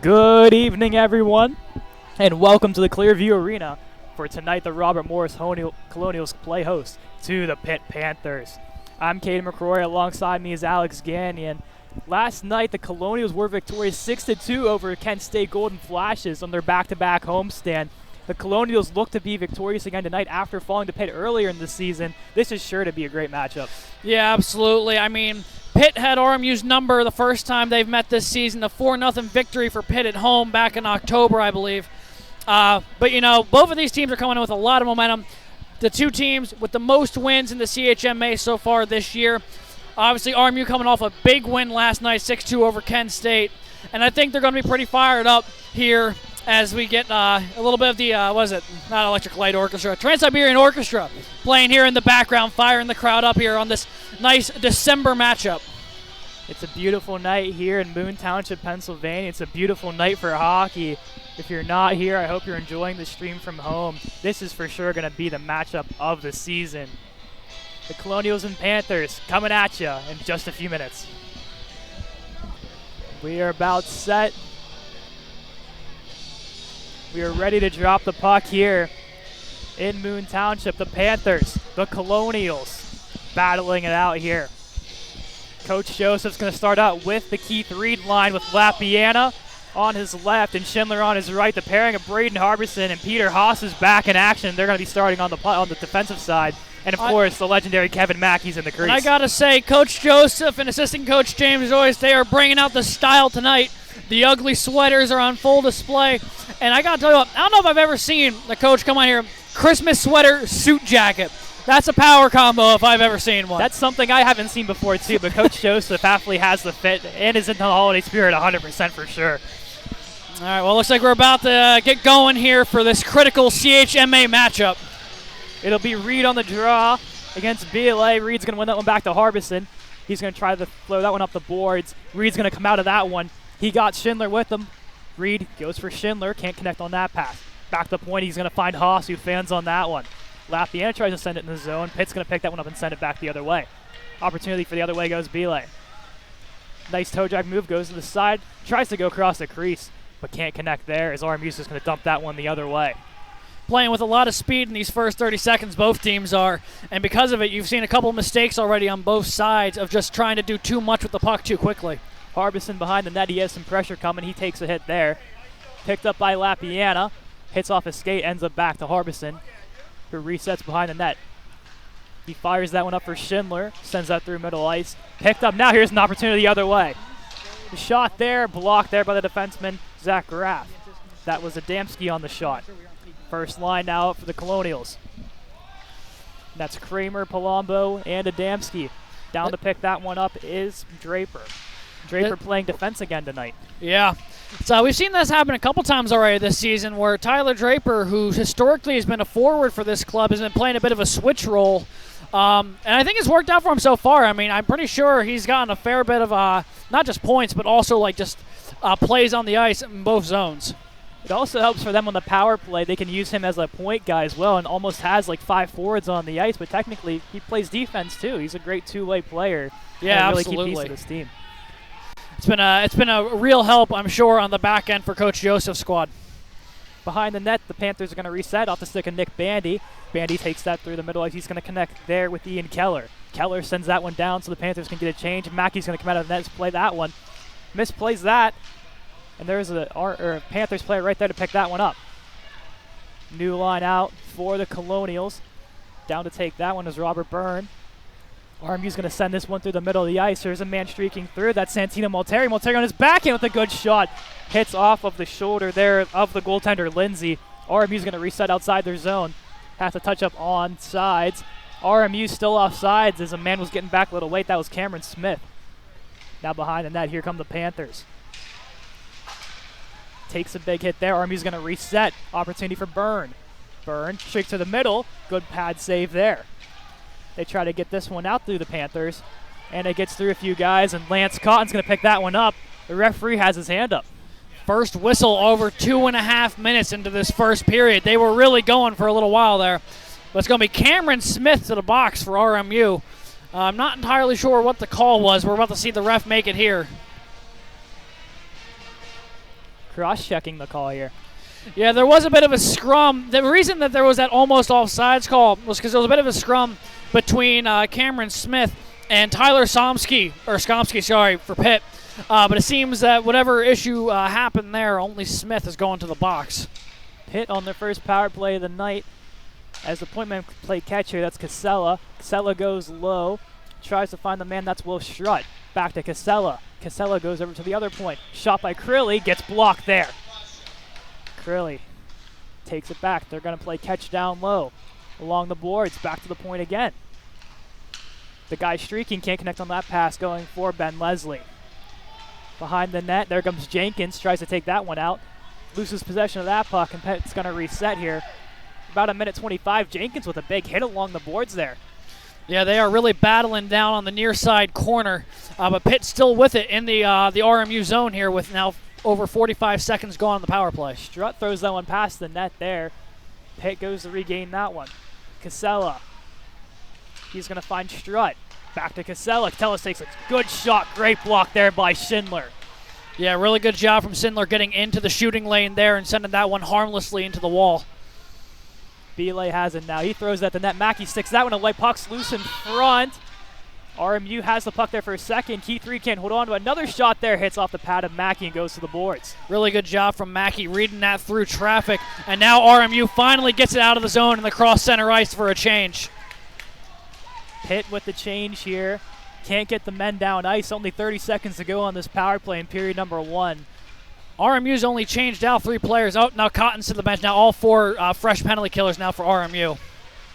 Good evening, everyone, and welcome to the Clearview Arena for tonight. The Robert Morris Colonials play host to the Pitt Panthers. I'm Caden McCrory. Alongside me is Alex Gagnon. Last night, the Colonials were victorious 6-2 over Kent State Golden Flashes on their back-to-back homestand. The Colonials look to be victorious again tonight after falling to Pitt earlier in the season. This is sure to be a great matchup. Yeah, absolutely. I mean, Pitt had RMU's number the first time they've met this season, a 4-0 victory for Pitt at home back in October, I believe. But, you know, both of these teams are coming in with a lot of momentum. The two teams with the most wins in the CHMA so far this year. Obviously, RMU coming off a big win last night, 6-2 over Kent State. And I think they're going to be pretty fired up here as we get a little bit of the, not Electric Light Orchestra, Trans-Siberian Orchestra playing here in the background, firing the crowd up here on this nice December matchup. It's a beautiful night here in Moon Township, Pennsylvania. It's a beautiful night for hockey. If you're not here, I hope you're enjoying the stream from home. This is for sure going to be the matchup of the season. The Colonials and Panthers coming at you in just a few minutes. We are about set. We are ready to drop the puck here in Moon Township. The Panthers, the Colonials, battling it out here. Coach Joseph's going to start out with the Keith Reed line with Lapiana on his left and Schindler on his right. The pairing of Braden Harbison and Peter Haas is back in action. They're going to be starting on the defensive side. And, of course, the legendary Kevin Mackey's in the crease. And I got to say, Coach Joseph and assistant coach James Joyce, they are bringing out the style tonight. The ugly sweaters are on full display. And I got to tell you what, I don't know if I've ever seen the coach come on here, Christmas sweater, suit jacket. That's a power combo if I've ever seen one. That's something I haven't seen before, too. But Coach Joseph aptly has the fit and is into the holiday spirit 100% for sure. All right, well, looks like we're about to get going here for this critical CHMA matchup. It'll be Reed on the draw against BLA. Reed's going to win that one back to Harbison. He's going to try to throw that one up the boards. Reed's going to come out of that one. He got Schindler with him. Reed goes for Schindler. Can't connect on that pass. Back to the point. He's going to find Haas, who fans on that one. Lapiana tries to send it in the zone. Pitt's going to pick that one up and send it back the other way. Opportunity for the other way goes BLA. Nice toe drag move. Goes to the side. Tries to go across the crease, but can't connect there as RMU's just going to dump that one the other way. Playing with a lot of speed in these first 30 seconds, both teams are. And because of it, you've seen a couple of mistakes already on both sides of just trying to do too much with the puck too quickly. Harbison behind the net. He has some pressure coming. He takes a hit there. Picked up by Lapiana. Hits off his skate. Ends up back to Harbison, who resets behind the net. He fires that one up for Schindler. Sends that through middle ice. Picked up. Now here's an opportunity the other way. The shot there. Blocked there by the defenseman, Zach Graff. That was Adamski on the shot. First line now up for the Colonials. That's Kramer, Palombo, and Adamski. Down to pick that one up is Draper. Draper playing defense again tonight. Yeah. So we've seen this happen a couple times already this season where Tyler Draper, who historically has been a forward for this club, has been playing a bit of a switch role. And I think it's worked out for him so far. I mean, I'm pretty sure he's gotten a fair bit of not just points, but also like just plays on the ice in both zones. It also helps for them on the power play. They can use him as a point guy as well and almost has like 5 forwards on the ice, but technically he plays defense too. He's a great two-way player. Yeah, really absolutely. Keep pace with his team. It's been a real help, I'm sure, on the back end for Coach Joseph's squad. Behind the net, the Panthers are going to reset off the stick of Nick Bandy. Bandy takes that through the middle. He's going to connect there with Ian Keller. Keller sends that one down so the Panthers can get a change. Mackey's going to come out of the net to play that one. Misplays that. And there's a Panthers player right there to pick that one up. New line out for the Colonials. Down to take that one is Robert Byrne. RMU's going to send this one through the middle of the ice. There's a man streaking through. That's Santino Malteri. Malteri on his backhand with a good shot. Hits off of the shoulder there of the goaltender, Lindsay. RMU's going to reset outside their zone. Has to touch up on sides. RMU still off sides as a man was getting back a little late. That was Cameron Smith. Now behind the net, here come the Panthers. Takes a big hit there. RMU's going to reset. Opportunity for Byrne. Byrne streaks to the middle. Good pad save there. They try to get this one out through the Panthers, and it gets through a few guys, and Lance Cotton's going to pick that one up. The referee has his hand up. First whistle over 2.5 minutes into this first period. They were really going for a little while there. But it's going to be Cameron Smith to the box for RMU. I'm not entirely sure what the call was. We're about to see the ref make it here. Cross-checking the call here. Yeah, there was a bit of a scrum. The reason that there was that almost offsides call was because there was a bit of a scrum between Cameron Smith and Tyler Skomsky, sorry, for Pitt. But it seems that whatever issue happened there, only Smith is going to the box. Pitt on their first power play of the night. As the point man play catcher, that's Casella. Casella goes low, tries to find the man, that's Will Strutt. Back to Casella. Casella goes over to the other point. Shot by Crilly, gets blocked there. Crilly takes it back. They're going to play catch down low. Along the boards, back to the point again. The guy streaking can't connect on that pass going for Ben Leslie. Behind the net, there comes Jenkins, tries to take that one out. Loses possession of that puck, and Pitt's going to reset here. About a minute 25, Jenkins with a big hit along the boards there. Yeah, they are really battling down on the near side corner, but Pitt's still with it in the RMU zone here with now over 45 seconds gone on the power play. Strutt throws that one past the net there. Pitt goes to regain that one. Casella. He's going to find Strutt. Back to Casella. Casella takes a good shot. Great block there by Schindler. Yeah, really good job from Schindler getting into the shooting lane there and sending that one harmlessly into the wall. Belay has it now. He throws at the net. Mackey sticks that one away. Puck's loose in front. RMU has the puck there for a second. Keith Reed can't hold on to another shot there. Hits off the pad of Mackey and goes to the boards. Really good job from Mackey reading that through traffic. And now RMU finally gets it out of the zone in the cross center ice for a change. Pitt with the change here. Can't get the men down ice. Only 30 seconds to go on this power play in period number 1. RMU's only changed out 3 players. Oh, now Cotton's to the bench. Now all 4 fresh penalty killers now for RMU.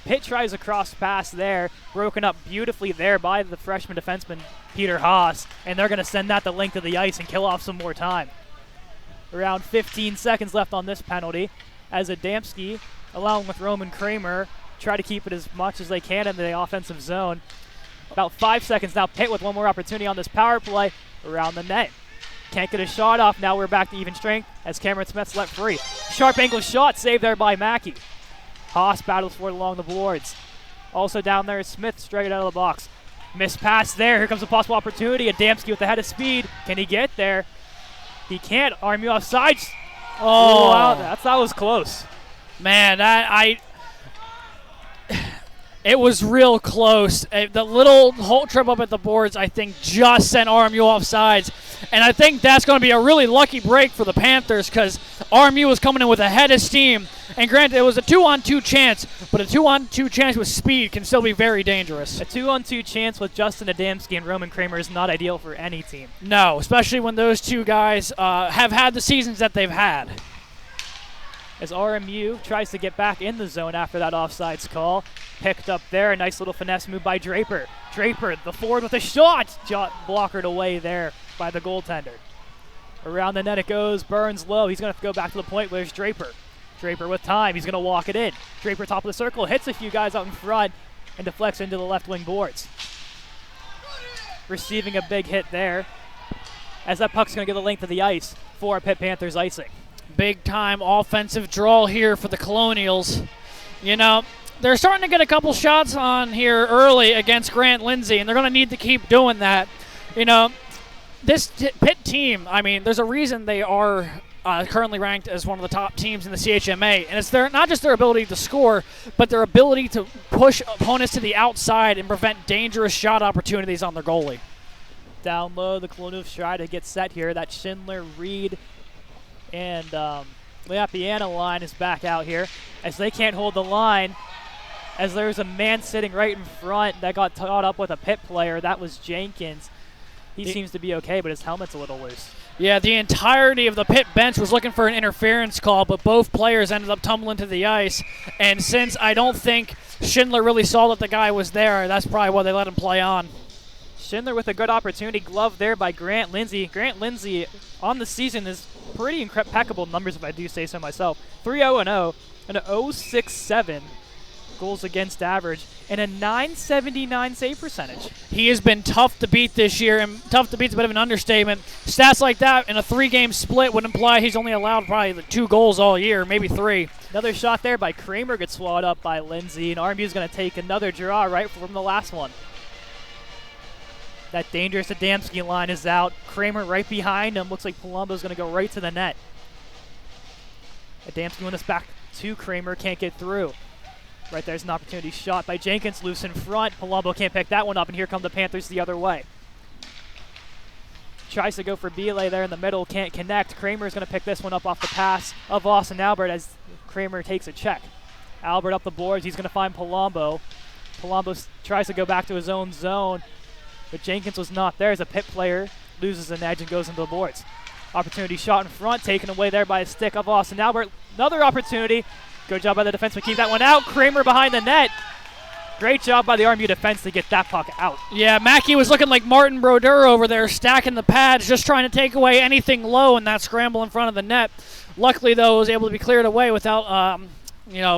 Pitt tries a cross pass there, broken up beautifully there by the freshman defenseman Peter Haas, and they're going to send that the length of the ice and kill off some more time. Around 15 seconds left on this penalty as Adamski, along with Roman Kramer, try to keep it as much as they can in the offensive zone. About 5 seconds now. Pitt with one more opportunity on this power play around the net. Can't get a shot off. Now we're back to even strength as Cameron Smith's let free. Sharp angle shot saved there by Mackey. Haas battles for it along the boards. Also down there is Smith straight out of the box. Missed pass there. Here comes a possible opportunity. Adamski with the head of speed. Can he get there? He can't. RMU offsides. Oh, wow, that was close. Man, it was real close. The little hole trip up at the boards, I think, just sent RMU offsides. And I think that's going to be a really lucky break for the Panthers because RMU was coming in with a head of steam. And granted, it was a 2-on-2 chance, but a 2-on-2 chance with speed can still be very dangerous. A 2-on-2 chance with Justin Adamski and Roman Kramer is not ideal for any team. No, especially when those 2 guys have had the seasons that they've had. As RMU tries to get back in the zone after that offsides call. Picked up there, a nice little finesse move by Draper. Draper, the forward with a shot, blockered away there by the goaltender. Around the net it goes, Burns low. He's going to go back to the point. Where's Draper? Draper with time. He's going to walk it in. Draper top of the circle, hits a few guys out in front and deflects into the left wing boards. Receiving a big hit there as that puck's going to get the length of the ice for Pitt Panthers icing. Big time offensive draw here for the Colonials. You know, they're starting to get a couple shots on here early against Grant Lindsay, and they're going to need to keep doing that. You know, this Pitt team, I mean, there's a reason they are currently ranked as one of the top teams in the CHMA, and it's not just their ability to score, but their ability to push opponents to the outside and prevent dangerous shot opportunities on their goalie. Down low, the Colonials try to get set here. That Schindler, Reed, and Leapiana line is back out here as they can't hold the line as there's a man sitting right in front that got caught up with a Pitt player. That was Jenkins. He seems to be okay, but his helmet's a little loose. Yeah, the entirety of the Pitt bench was looking for an interference call, but both players ended up tumbling to the ice. And since I don't think Schindler really saw that the guy was there, that's probably why they let him play on. Schindler with a good opportunity, glove there by Grant Lindsay. Grant Lindsay on the season is pretty impeccable numbers, if I do say so myself. 3-0-0 and an 0.67 goals against average and a .979 save percentage. He has been tough to beat this year, and tough to beat's a bit of an understatement. Stats like that in a 3-game split would imply he's only allowed probably 2 goals all year, maybe 3. Another shot there by Kramer gets swallowed up by Lindsay, and RMU is going to take another draw right from the last one. That dangerous Adamski line is out. Kramer right behind him. Looks like Palumbo's going to go right to the net. Adamski win this back to Kramer, can't get through. Right there's an opportunity shot by Jenkins, loose in front. Palumbo can't pick that one up, and here come the Panthers the other way. Tries to go for Belay there in the middle, can't connect. Kramer's going to pick this one up off the pass of Austin Albert as Kramer takes a check. Albert up the boards, he's going to find Palumbo. Palumbo tries to go back to his own zone, but Jenkins was not there as a Pitt player loses an edge and goes into the boards. Opportunity shot in front, taken away there by a stick of Austin Albert. Another opportunity. Good job by the defenseman, keep that one out. Kramer behind the net. Great job by the RMU defense to get that puck out. Yeah, Mackey was looking like Martin Brodeur over there, stacking the pads, just trying to take away anything low in that scramble in front of the net. Luckily, though, it was able to be cleared away without,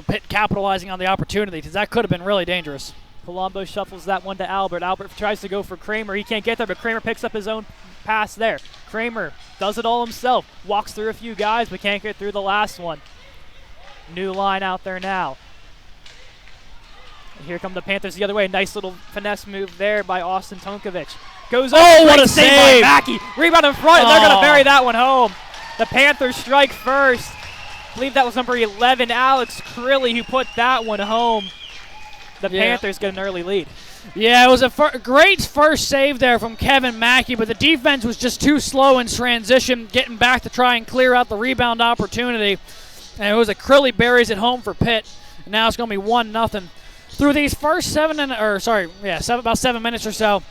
Pitt capitalizing on the opportunity, because that could have been really dangerous. Palumbo shuffles that one to Albert. Albert tries to go for Kramer. He can't get there, but Kramer picks up his own pass there. Kramer does it all himself. Walks through a few guys, but can't get through the last one. New line out there now. And here come the Panthers the other way. Nice little finesse move there by Austin Tonkovic. Goes oh, what a save! By Mackey. Rebound in front, and they're going to bury that one home. The Panthers strike first. I believe that was number 11, Alex Crilly, who put that one home. The Panthers get an early lead. Yeah, it was a great first save there from Kevin Mackey, but the defense was just too slow in transition, getting back to try and clear out the rebound opportunity. And it was a Crilly buries it home for Pitt. And now it's going to be 1-0. Through these first about 7 minutes or so,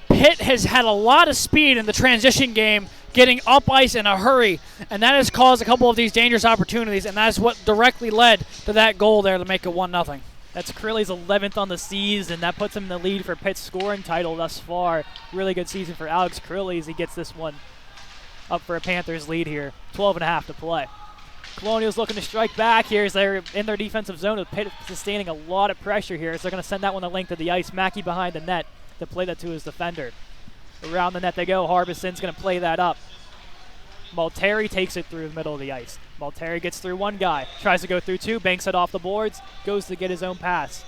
Pitt has had a lot of speed in the transition game, getting up ice in a hurry, and that has caused a couple of these dangerous opportunities, and that's what directly led to that goal there to make it 1-0. That's Crilly's 11th on the season. That puts him in the lead for Pitt's scoring title thus far. Really good season for Alex Crilly as he gets this one up for a Panthers lead here. 12.5 to play. Colonials looking to strike back here as they're in their defensive zone, with Pitt sustaining a lot of pressure here as they're going to send that one the length of the ice. Mackey behind the net to play that to his defender. Around the net they go. Harbison's going to play that up. Malteri takes it through the middle of the ice. Malteri gets through one guy, tries to go through two, banks it off the boards, goes to get his own pass.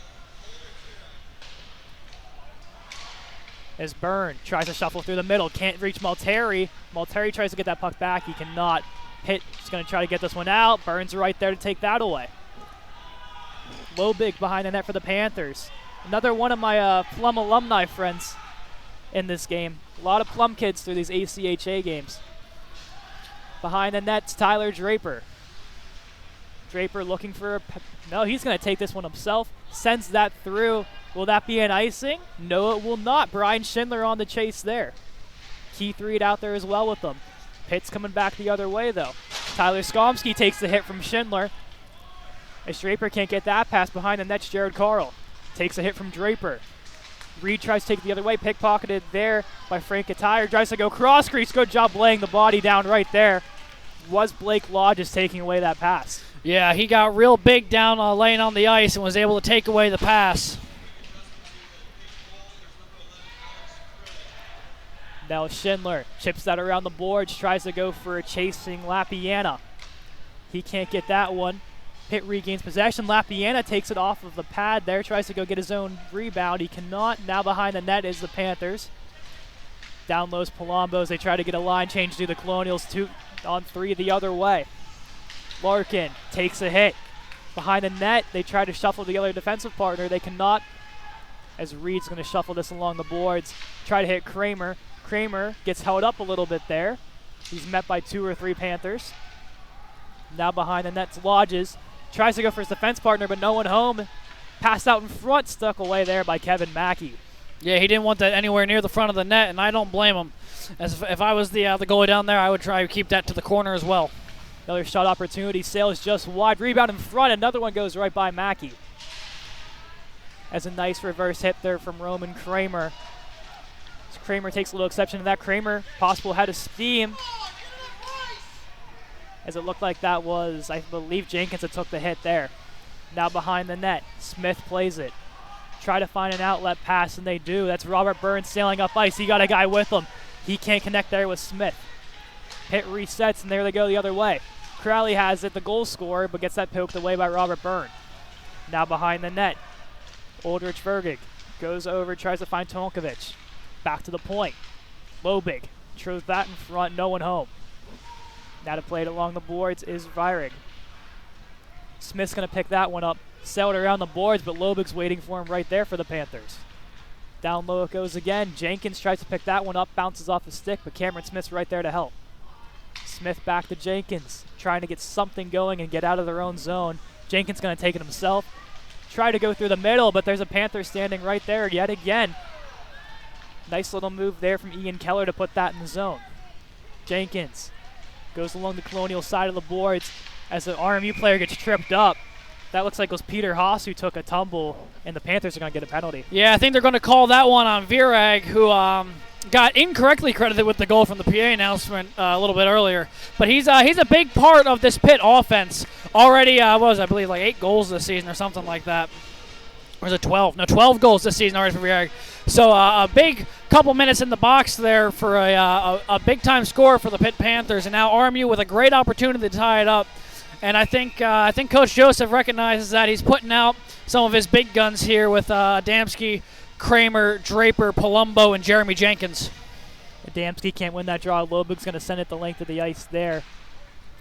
As Byrne tries to shuffle through the middle, can't reach Malteri. Malteri tries to get that puck back, he cannot. Pitt is going to try to get this one out. Burns right there to take that away. Lobig behind the net for the Panthers. Another one of my Plum alumni friends in this game. A lot of Plum kids through these ACHA games. Behind the net's Tyler Draper. Draper looking for no, he's going to take this one himself. Sends that through. Will that be an icing? No, it will not. Brian Schindler on the chase there. Keith Reed out there as well with them. Pitt's coming back the other way, though. Tyler Skomsky takes the hit from Schindler. As Draper can't get that pass behind the net's Jared Carl. Takes a hit from Draper. Reed tries to take it the other way. Pickpocketed there by Frank Attire. Tries to go cross crease. Good job laying the body down right there. Was Blake Lodges taking away that pass? Yeah, he got real big down laying on the ice and was able to take away the pass. Now Schindler chips that around the boards, tries to go for a chasing Lapiana. He can't get that one. Pitt regains possession. Lapiana takes it off of the pad there, tries to go get his own rebound. He cannot. Now behind the net is the Panthers. Down low's Palumbo. They try to get a line change to the Colonials. 2-on-3 the other way. Larkin takes a hit. Behind the net, they try to shuffle the other defensive partner. They cannot, as Reed's going to shuffle this along the boards. Try to hit Kramer. Kramer gets held up a little bit there. He's met by 2 or 3 Panthers. Now behind the net's Lodges. Tries to go for his defense partner, but no one home. Passed out in front, stuck away there by Kevin Mackey. Yeah, he didn't want that anywhere near the front of the net, and I don't blame him. As if I was the goalie down there, I would try to keep that to the corner as well. Another shot opportunity. Sails just wide. Rebound in front. Another one goes right by Mackey. As a nice reverse hit there from Roman Kramer. As Kramer takes a little exception to that. Kramer, possible head of steam. As it looked like that was, I believe, Jenkins that took the hit there. Now behind the net. Smith plays it. Try to find an outlet pass, and they do. That's Robert Burns sailing up ice. He got a guy with him. He can't connect there with Smith. Pitt resets, and there they go the other way. Crowley has it, the goal scorer, but gets that poked away by Robert Byrne. Now behind the net. Aldrich Vergig goes over, tries to find Tonkovic. Back to the point. Lobig throws that in front, no one home. Now to play it along the boards is Virig. Smith's going to pick that one up. Sailed around the boards, but Lobig's waiting for him right there for the Panthers. Down low it goes again. Jenkins tries to pick that one up, bounces off the stick, but Cameron Smith's right there to help. Smith back to Jenkins, trying to get something going and get out of their own zone. Jenkins going to take it himself. Try to go through the middle, but there's a Panther standing right there yet again. Nice little move there from Ian Keller to put that in the zone. Jenkins goes along the Colonial side of the boards as the RMU player gets tripped up. That looks like it was Peter Haas who took a tumble, and the Panthers are going to get a penalty. Yeah, I think they're going to call that one on Virag, who got incorrectly credited with the goal from the PA announcement a little bit earlier. But he's a big part of this Pitt offense. Already, I believe, like 8 goals this season or something like that. Or is it 12? No, 12 goals this season already for Virag. So a big couple minutes in the box there for a big-time score for the Pitt Panthers. And now RMU with a great opportunity to tie it up. And I think Coach Joseph recognizes that. He's putting out some of his big guns here with Adamski, Kramer, Draper, Palumbo, and Jeremy Jenkins. Adamski can't win that draw. Lobig's going to send it the length of the ice there.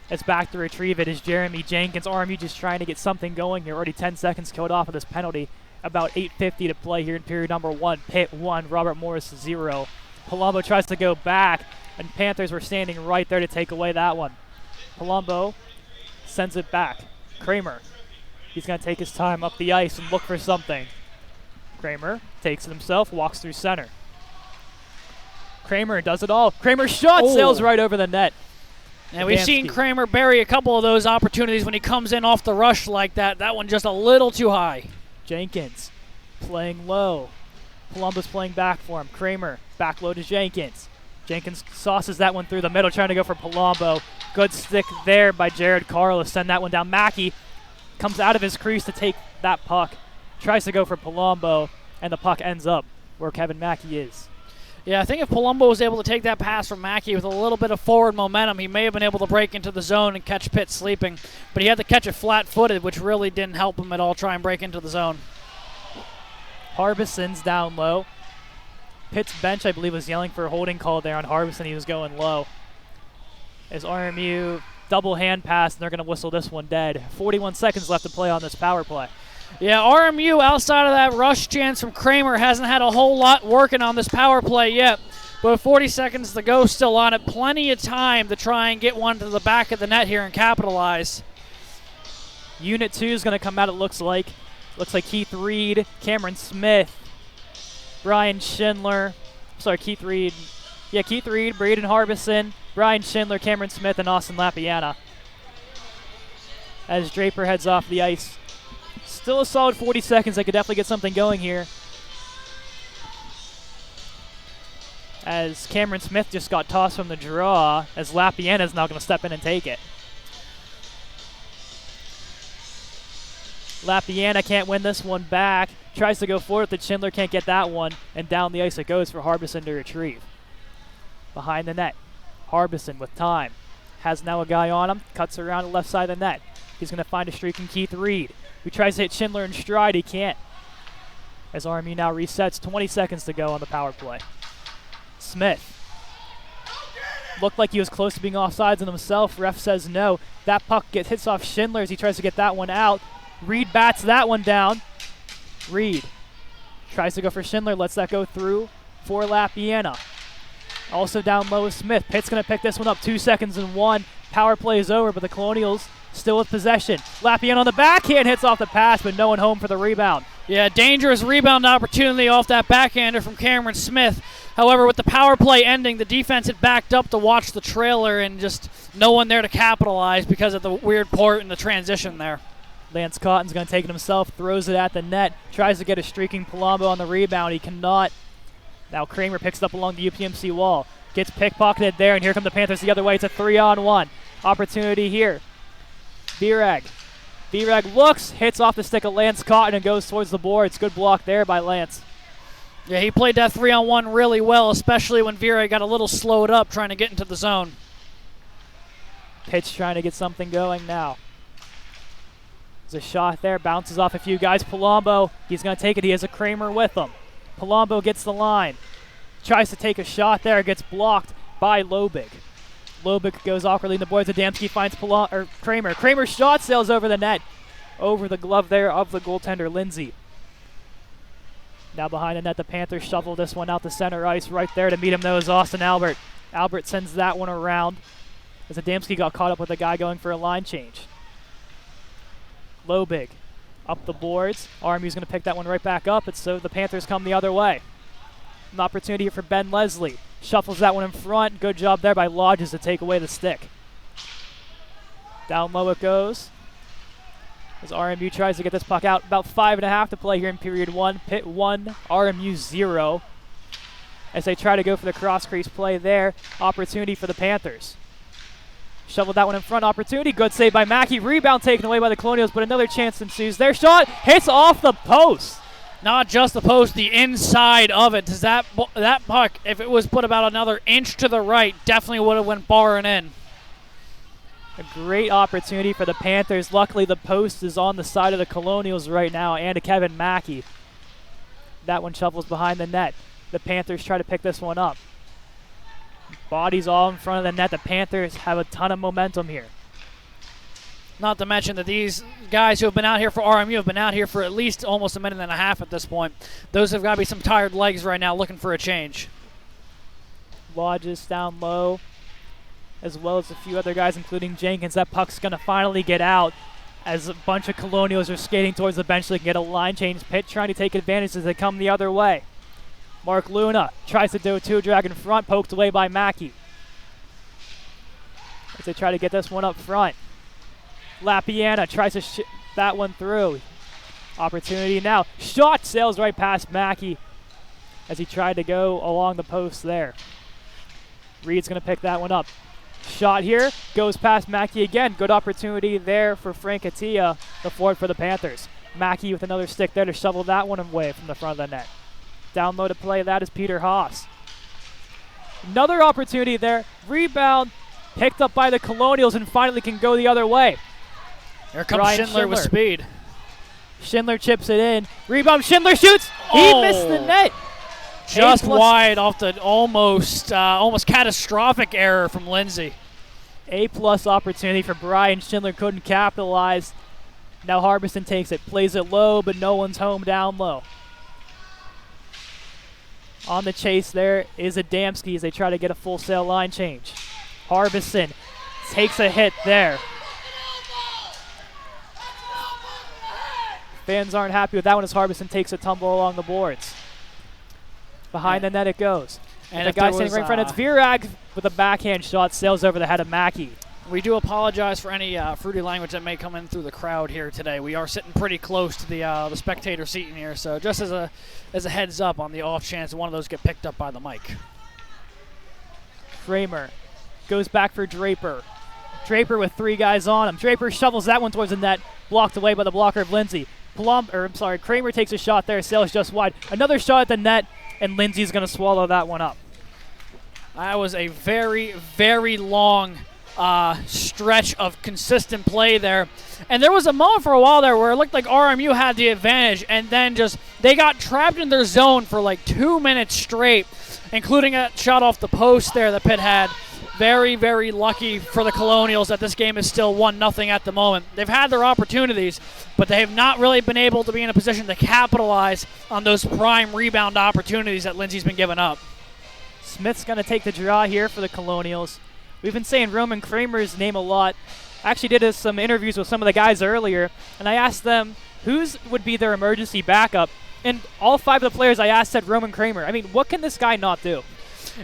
It's back to retrieve it is Jeremy Jenkins. RMU just trying to get something going here. Already 10 seconds killed off of this penalty. About 8:50 to play here in period number 1. Pitt 1, Robert Morris 0. Palumbo tries to go back, and Panthers were standing right there to take away that one. Palumbo sends it back. Kramer, he's going to take his time up the ice and look for something. Kramer takes it himself, walks through center. Kramer does it all. Kramer's shot sails right over the net. And we've seen Kramer bury a couple of those opportunities when he comes in off the rush like that. That one just a little too high. Jenkins playing low. Palumbo's playing back for him. Kramer back low to Jenkins. Jenkins sauces that one through the middle, trying to go for Palumbo. Good stick there by Jared Carlos. Send that one down. Mackey comes out of his crease to take that puck. Tries to go for Palumbo, and the puck ends up where Kevin Mackey is. Yeah, I think if Palumbo was able to take that pass from Mackey with a little bit of forward momentum, he may have been able to break into the zone and catch Pitt sleeping. But he had to catch it flat-footed, which really didn't help him at all try and break into the zone. Harbison's down low. Pitt's bench, I believe, was yelling for a holding call there on Harbison. He was going low. As RMU double hand pass, and they're going to whistle this one dead. 41 seconds left to play on this power play. Yeah, RMU, outside of that rush chance from Kramer, hasn't had a whole lot working on this power play yet. But 40 seconds to go still on it. Plenty of time to try and get one to the back of the net here and capitalize. Unit 2 is going to come out, it looks like. Looks like Keith Reed, Cameron Smith, Brian Schindler. Sorry, Keith Reed. Yeah, Keith Reed, Braden Harbison, Brian Schindler, Cameron Smith, and Austin Lapiana. As Draper heads off the ice. Still a solid 40 seconds. They could definitely get something going here. As Cameron Smith just got tossed from the draw, as Lapiana is now going to step in and take it. Lapiana can't win this one back. Tries to go for it, but Schindler can't get that one, and down the ice it goes for Harbison to retrieve. Behind the net, Harbison with time. Has now a guy on him, cuts around the left side of the net. He's going to find a streaking Keith Reed, who tries to hit Schindler in stride. He can't. As RMU now resets, 20 seconds to go on the power play. Smith. Looked like he was close to being offsides on himself. Ref says no. That puck hits off Schindler as he tries to get that one out. Reed bats that one down. Reed tries to go for Schindler. Lets that go through for Lapiana. Also down low is Smith. Pitt's going to pick this one up. 2 seconds and 1. Power play is over, but the Colonials still with possession. Lapiana on the backhand hits off the pass, but no one home for the rebound. Yeah, dangerous rebound opportunity off that backhander from Cameron Smith. However, with the power play ending, the defense had backed up to watch the trailer and just no one there to capitalize because of the weird port and the transition there. Lance Cotton's going to take it himself, throws it at the net, tries to get a streaking Palumbo on the rebound. He cannot. Now Kramer picks it up along the UPMC wall. Gets pickpocketed there, and here come the Panthers the other way. It's a 3-on-1. Opportunity here. Virag looks, hits off the stick of Lance Cotton and goes towards the boards. Good block there by Lance. Yeah, he played that 3-on-1 really well, especially when Virag got a little slowed up trying to get into the zone. Pitt's trying to get something going now. There's a shot there, bounces off a few guys. Palumbo, he's going to take it. He has a Kramer with him. Palumbo gets the line. Tries to take a shot there, gets blocked by Lobig. Lobig goes awkwardly in the boards. Adamski finds Kramer. Kramer's shot sails over the net. over the glove there of the goaltender, Lindsay. Now behind the net, the Panthers shuffle this one out to center ice. Right there to meet him, though, is Austin Albert. Albert sends that one around as Adamski got caught up with a guy going for a line change. Lobig up the boards. RMU's going to pick that one right back up, and so the Panthers come the other way. An opportunity here for Ben Leslie. Shuffles that one in front. Good job there by Lodges to take away the stick. Down low it goes as RMU tries to get this puck out. About 5.5 to play here in period 1. Pitt 1, RMU 0. As they try to go for the cross crease play there. Opportunity for the Panthers. Shoveled that one in front. Opportunity. Good save by Mackey. Rebound taken away by the Colonials, but another chance ensues. Their shot hits off the post. Not just the post, the inside of it. Does that puck, if it was put about another inch to the right, definitely would have went barring in. A great opportunity for the Panthers. Luckily, the post is on the side of the Colonials right now, and to Kevin Mackey. That one shovels behind the net. The Panthers try to pick this one up. Bodies all in front of the net. The Panthers have a ton of momentum here. Not to mention that these guys who have been out here for RMU have been out here for at least almost a minute and a half at this point. Those have got to be some tired legs right now looking for a change. Lodges down low, as well as a few other guys, including Jenkins. That puck's going to finally get out as a bunch of Colonials are skating towards the bench so they can get a line change. Pitt trying to take advantage as they come the other way. Mark Luna tries to do a two-drag in front, poked away by Mackey. As they try to get this one up front. Lapiana tries to that one through. Opportunity now. Shot sails right past Mackey as he tried to go along the post there. Reed's going to pick that one up. Shot here, goes past Mackey again. Good opportunity there for Frank Attia, the forward for the Panthers. Mackey with another stick there to shovel that one away from the front of the net. Down low to play, that is Peter Haas. Another opportunity there. Rebound picked up by the Colonials and finally can go the other way. Here comes Schindler with speed. Schindler chips it in. Rebound, Schindler shoots. He missed the net. Just wide off the almost catastrophic error from Lindsay. A-plus opportunity for Brian. Schindler couldn't capitalize. Now Harbison takes it, plays it low, but no one's home down low. On the chase there is Adamski as they try to get a full sail line change. Harbison takes a hit there. Fans aren't happy with that one as Harbison takes a tumble along the boards. Behind the net it goes. And the guy standing right in front, it's Virag with a backhand shot, sails over the head of Mackey. We do apologize for any fruity language that may come in through the crowd here today. We are sitting pretty close to the spectator seating here, so just as a heads up on the off chance one of those get picked up by the mic. Kramer goes back for Draper. Draper with 3 guys on him. Draper shovels that one towards the net, blocked away by the blocker of Lindsay. Kramer takes a shot there, sails just wide. Another shot at the net, and Lindsay's going to swallow that one up. That was a very, very long stretch of consistent play there. And there was a moment for a while there where it looked like RMU had the advantage, and then just they got trapped in their zone for like 2 minutes straight, including a shot off the post there that Pitt had. Very, very lucky for the Colonials that this game is still 1-0 at the moment. They've had their opportunities, but they have not really been able to be in a position to capitalize on those prime rebound opportunities that Lindsay's been giving up. Smith's going to take the draw here for the Colonials. We've been saying Roman Kramer's name a lot. I actually did some interviews with some of the guys earlier, and I asked them whose would be their emergency backup, and all 5 of the players I asked said Roman Kramer. I mean, what can this guy not do?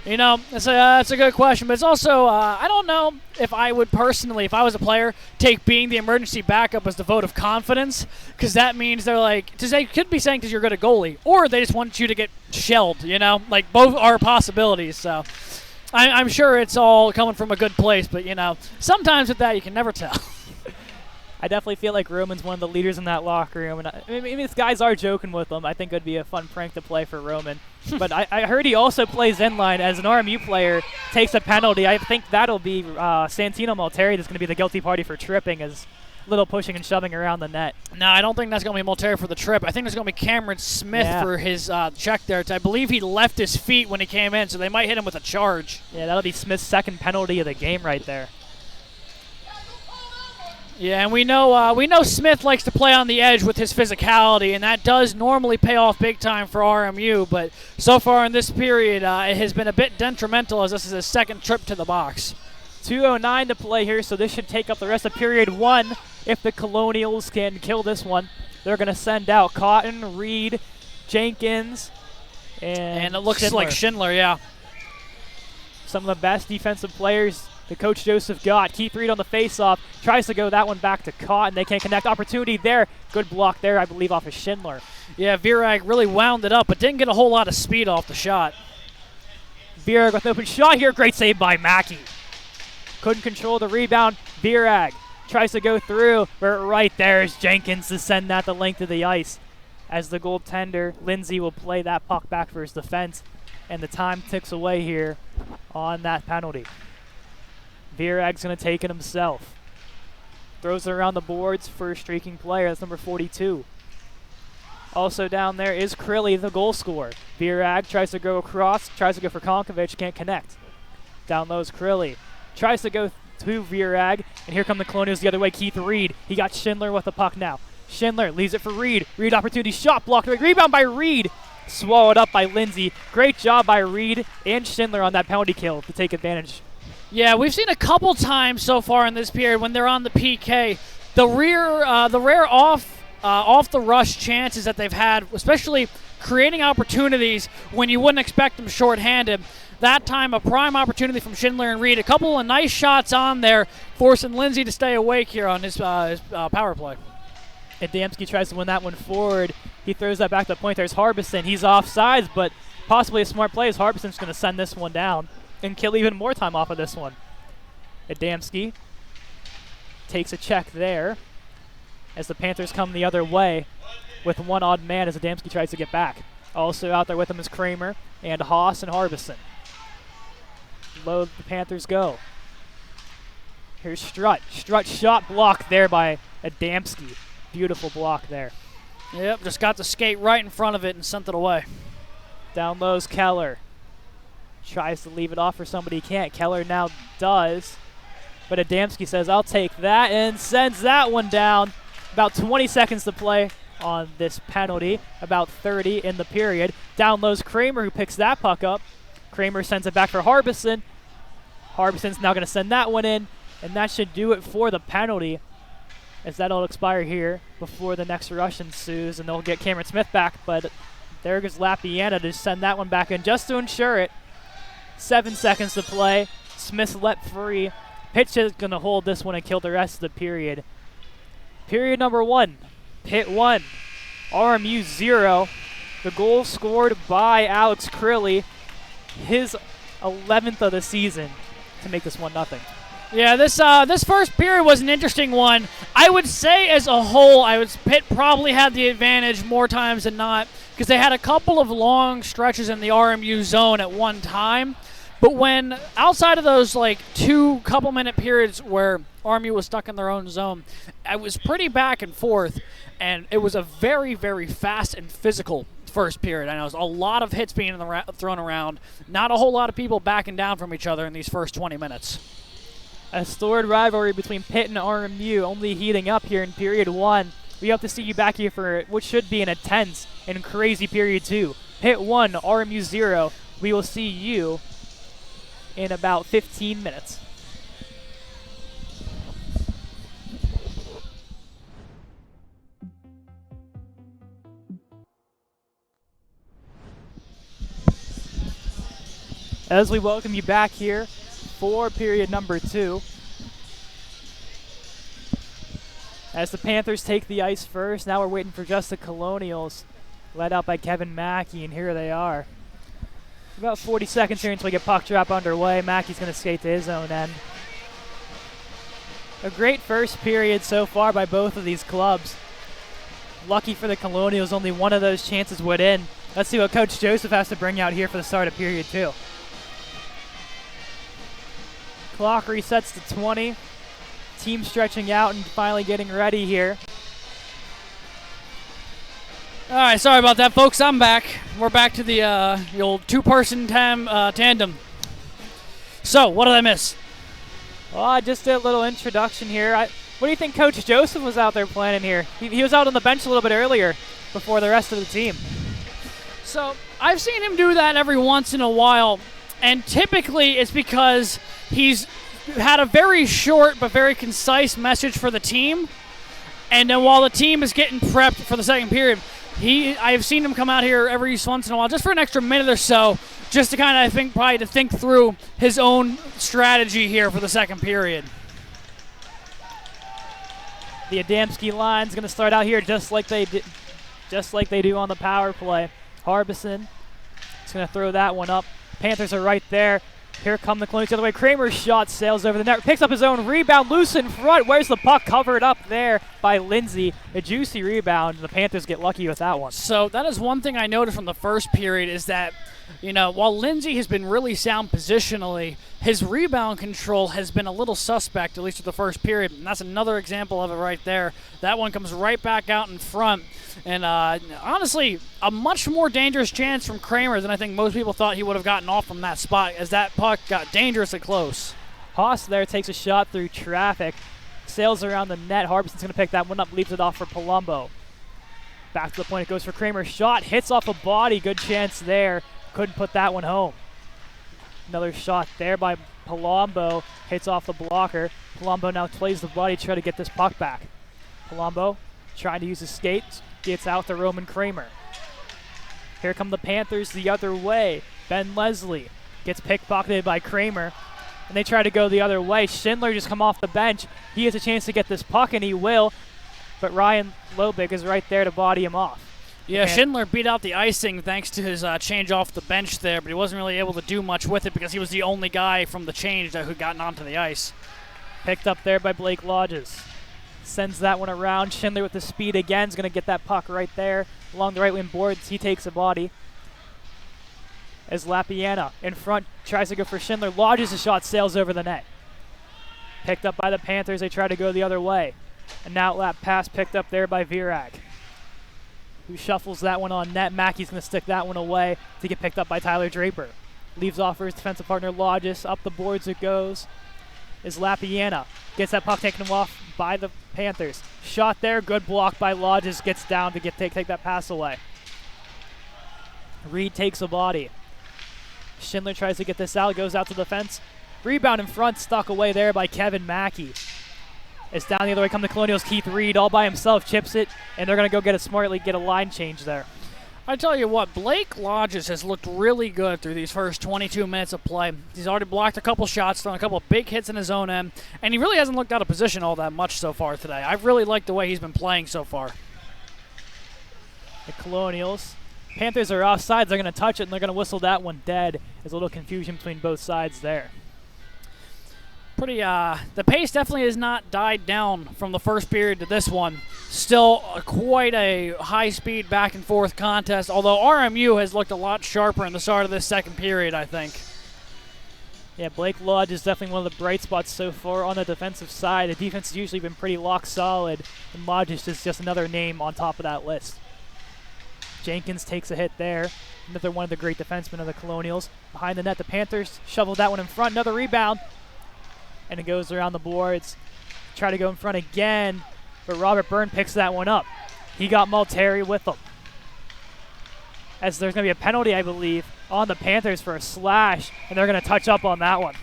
You know, it's a good question, but it's also, I don't know if I would personally, if I was a player, take being the emergency backup as the vote of confidence, because that means they're like, they could be saying because you're good at goalie, or they just want you to get shelled, you know? Like, both are possibilities, so I'm sure it's all coming from a good place, but, you know, sometimes with that you can never tell. I definitely feel like Roman's one of the leaders in that locker room, and these guys are joking with him. I think it would be a fun prank to play for Roman. But I heard he also plays inline as an RMU player, takes a penalty. I think that'll be Santino Malteri that's going to be the guilty party for tripping, as little pushing and shoving around the net. No, I don't think that's going to be Malteri for the trip. I think it's going to be Cameron Smith for his check there. I believe he left his feet when he came in, so they might hit him with a charge. Yeah, that'll be Smith's second penalty of the game right there. Yeah, and we know Smith likes to play on the edge with his physicality, and that does normally pay off big time for RMU. But so far in this period, it has been a bit detrimental as this is his second trip to the box. 2:09 to play here, so this should take up the rest of period 1. If the Colonials can kill this one, they're going to send out Cotton, Reed, Jenkins, and it looks Schindler. like Schindler, yeah. Some of the best defensive players the Coach Joseph got. Keith Reed on the face-off, tries to go that one back to Cotton. They can't connect. Opportunity there. Good block there, I believe, off of Schindler. Yeah, Virag really wound it up, but didn't get a whole lot of speed off the shot. Virag with an open shot here. Great save by Mackey. Couldn't control the rebound. Virag tries to go through, but right there is Jenkins to send that the length of the ice. As the goaltender, Lindsay, will play that puck back for his defense, and the time ticks away here on that penalty. Virag's going to take it himself. Throws it around the boards for a streaking player. That's number 42. Also down there is Crilly, the goal scorer. Virag tries to go across, tries to go for Konkovic, can't connect. Down low is Crilly. Tries to go to Virag, and here come the Colonials the other way. Keith Reed. He got Schindler with the puck now. Schindler leaves it for Reed. Reed opportunity, shot blocked. Rebound by Reed. Swallowed up by Lindsay. Great job by Reed and Schindler on that penalty kill to take advantage. Yeah, we've seen a couple times so far in this period when they're on the PK, the rare off the rush chances that they've had, especially creating opportunities when you wouldn't expect them shorthanded. That time, a prime opportunity from Schindler and Reed. A couple of nice shots on there, forcing Lindsay to stay awake here on his power play. Adamski tries to win that one forward. He throws that back to the point. There's Harbison. He's offsides, but possibly a smart play as Harbison's going to send this one down and kill even more time off of this one. Adamski takes a check there as the Panthers come the other way with one odd man as Adamski tries to get back. Also out there with him is Kramer and Haas and Harbison. Low the Panthers go. Here's Strutt. Strutt shot blocked there by Adamski. Beautiful block there. Yep, just got the skate right in front of it and sent it away. Down low's Keller. Tries to leave it off for somebody he can't. Keller now does. But Adamski says, I'll take that, and sends that one down. About 20 seconds to play on this penalty. About 30 in the period. Down low's Kramer, who picks that puck up. Kramer sends it back for Harbison. Harbison's now going to send that one in, and that should do it for the penalty, as that'll expire here before the next rush ensues, and they'll get Cameron Smith back. But there goes Lapiana to send that one back in just to ensure it. 7 seconds to play. Smith's let free. Pitch is going to hold this one and kill the rest of the period. Period number 1. Pitt 1. RMU 0. The goal scored by Alex Crilly. His 11th of the season to make this 1-0. Yeah, this first period was an interesting one. I would say as a whole, Pitt probably had the advantage more times than not because they had a couple of long stretches in the RMU zone at one time. But when outside of those like 2 couple-minute periods where RMU was stuck in their own zone, it was pretty back and forth, and it was a very, very fast and physical first period. I know there's a lot of hits being thrown around, not a whole lot of people backing down from each other in these first 20 minutes. A storied rivalry between Pitt and RMU only heating up here in period 1. We hope to see you back here for what should be an intense and crazy period 2. Pitt 1, RMU 0. We will see you in about 15 minutes. As we welcome you back here for period number 2. As the Panthers take the ice first, now we're waiting for just the Colonials, led out by Kevin Mackey, and here they are. About 40 seconds here until we get puck drop underway. Mackey's going to skate to his own end. A great first period so far by both of these clubs. Lucky for the Colonials, only one of those chances went in. Let's see what Coach Joseph has to bring out here for the start of period 2. Clock resets to 20. Team stretching out and finally getting ready here. All right, sorry about that, folks. I'm back. We're back to the old 2-person tandem. So, what did I miss? Well, I just did a little introduction here. What do you think Coach Joseph was out there planning here? He was out on the bench a little bit earlier before the rest of the team. So I've seen him do that every once in a while, and typically it's because he's had a very short but very concise message for the team, and then while the team is getting prepped for the second period, I've seen him come out here every once in a while just for an extra minute or so, just to kind of think through his own strategy here for the second period. The Adamski line's going to start out here just like they do on the power play. Harbison is going to throw that one up. Panthers are right there. Here come the Colonials the other way. Kramer's shot sails over the net. Picks up his own rebound. Loose in front. Where's the puck? Covered up there by Lindsay. A juicy rebound. The Panthers get lucky with that one. So that is one thing I noticed from the first period is that, while Lindsay has been really sound positionally, his rebound control has been a little suspect, at least for the first period. And that's another example of it right there. That one comes right back out in front. And honestly, a much more dangerous chance from Kramer than I think most people thought he would have gotten off from that spot, as that puck got dangerously close. Haas there takes a shot through traffic. Sails around the net. Harbison's going to pick that one up, leaves it off for Palumbo. Back to the point it goes for Kramer. Shot hits off a body. Good chance there. Couldn't put that one home. Another shot there by Palumbo. Hits off the blocker. Palumbo now plays the body to try to get this puck back. Palumbo trying to use his skates. Gets out to Roman Kramer. Here come the Panthers the other way. Ben Leslie gets pickpocketed by Kramer, and they try to go the other way. Schindler just come off the bench. He has a chance to get this puck, and he will, but Ryan Lobig is right there to body him off. Yeah, Schindler beat out the icing thanks to his change off the bench there, but he wasn't really able to do much with it because he was the only guy from the change that had gotten onto the ice. Picked up there by Blake Lodges. Sends that one around. Schindler with the speed again is going to get that puck right there along the right wing boards. He takes a body. As Lapiana in front tries to go for Schindler. Lodges a shot, sails over the net. Picked up by the Panthers. They try to go the other way. An outlap pass picked up there by Virag, who shuffles that one on net. Mackey's going to stick that one away to get picked up by Tyler Draper. Leaves off for his defensive partner Lodges. Up the boards it goes. Is Lapiana. Gets that puck taken off by the Panthers. Shot there. Good block by Lodges. Gets down to take that pass away. Reed takes a body. Schindler tries to get this out. Goes out to the fence. Rebound in front. Stuck away there by Kevin Mackey. It's down the other way. Come the Colonials. Keith Reed all by himself. Chips it. And they're going to go get a line change there. I tell you what, Blake Lodges has looked really good through these first 22 minutes of play. He's already blocked a couple shots, thrown a couple of big hits in his own end, and he really hasn't looked out of position all that much so far today. I've really liked the way he's been playing so far. The Colonials. Panthers are offsides. They're going to touch it, and they're going to whistle that one dead. There's a little confusion between both sides there. The pace definitely has not died down from the first period to this one. Still quite a high-speed back-and-forth contest, although RMU has looked a lot sharper in the start of this second period, I think. Yeah, Blake Lodge is definitely one of the bright spots so far on the defensive side. The defense has usually been pretty lock-solid, and Lodge is just another name on top of that list. Jenkins takes a hit there. Another one of the great defensemen of the Colonials. Behind the net, the Panthers shoveled that one in front. Another rebound. And it goes around the boards. Try to go in front again, but Robert Byrne picks that one up. He got Malteri with him. As there's going to be a penalty, I believe, on the Panthers for a slash, and they're going to touch up on that one.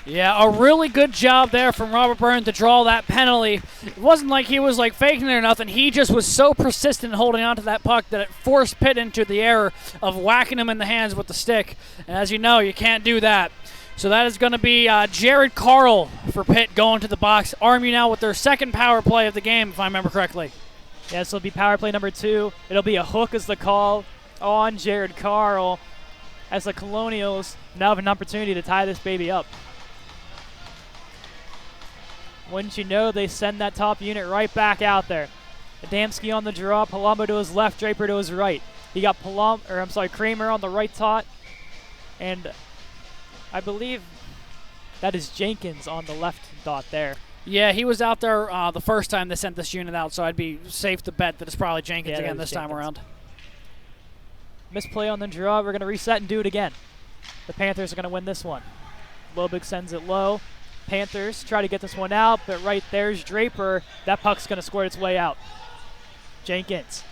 Yeah, a really good job there from Robert Byrne to draw that penalty. It wasn't like he was faking it or nothing. He just was so persistent in holding on to that puck that it forced Pitt into the error of whacking him in the hands with the stick. And as you know, you can't do that. So that is going to be Jared Carl for Pitt going to the box. RMU now with their second power play of the game, if I remember correctly. Yeah, this will be power play number 2. It'll be a hook as the call on Jared Carl as the Colonials now have an opportunity to tie this baby up. Wouldn't you know, they send that top unit right back out there. Adamski on the draw, Palumbo to his left, Draper to his right. He got Kramer on the right tot, and I believe that is Jenkins on the left dot there. Yeah, he was out there the first time they sent this unit out, so I'd be safe to bet that it's probably Jenkins again this time around. Misplay on the draw. We're going to reset and do it again. The Panthers are going to win this one. Lobig sends it low. Panthers try to get this one out, but right there's Draper. That puck's going to squirt its way out. Jenkins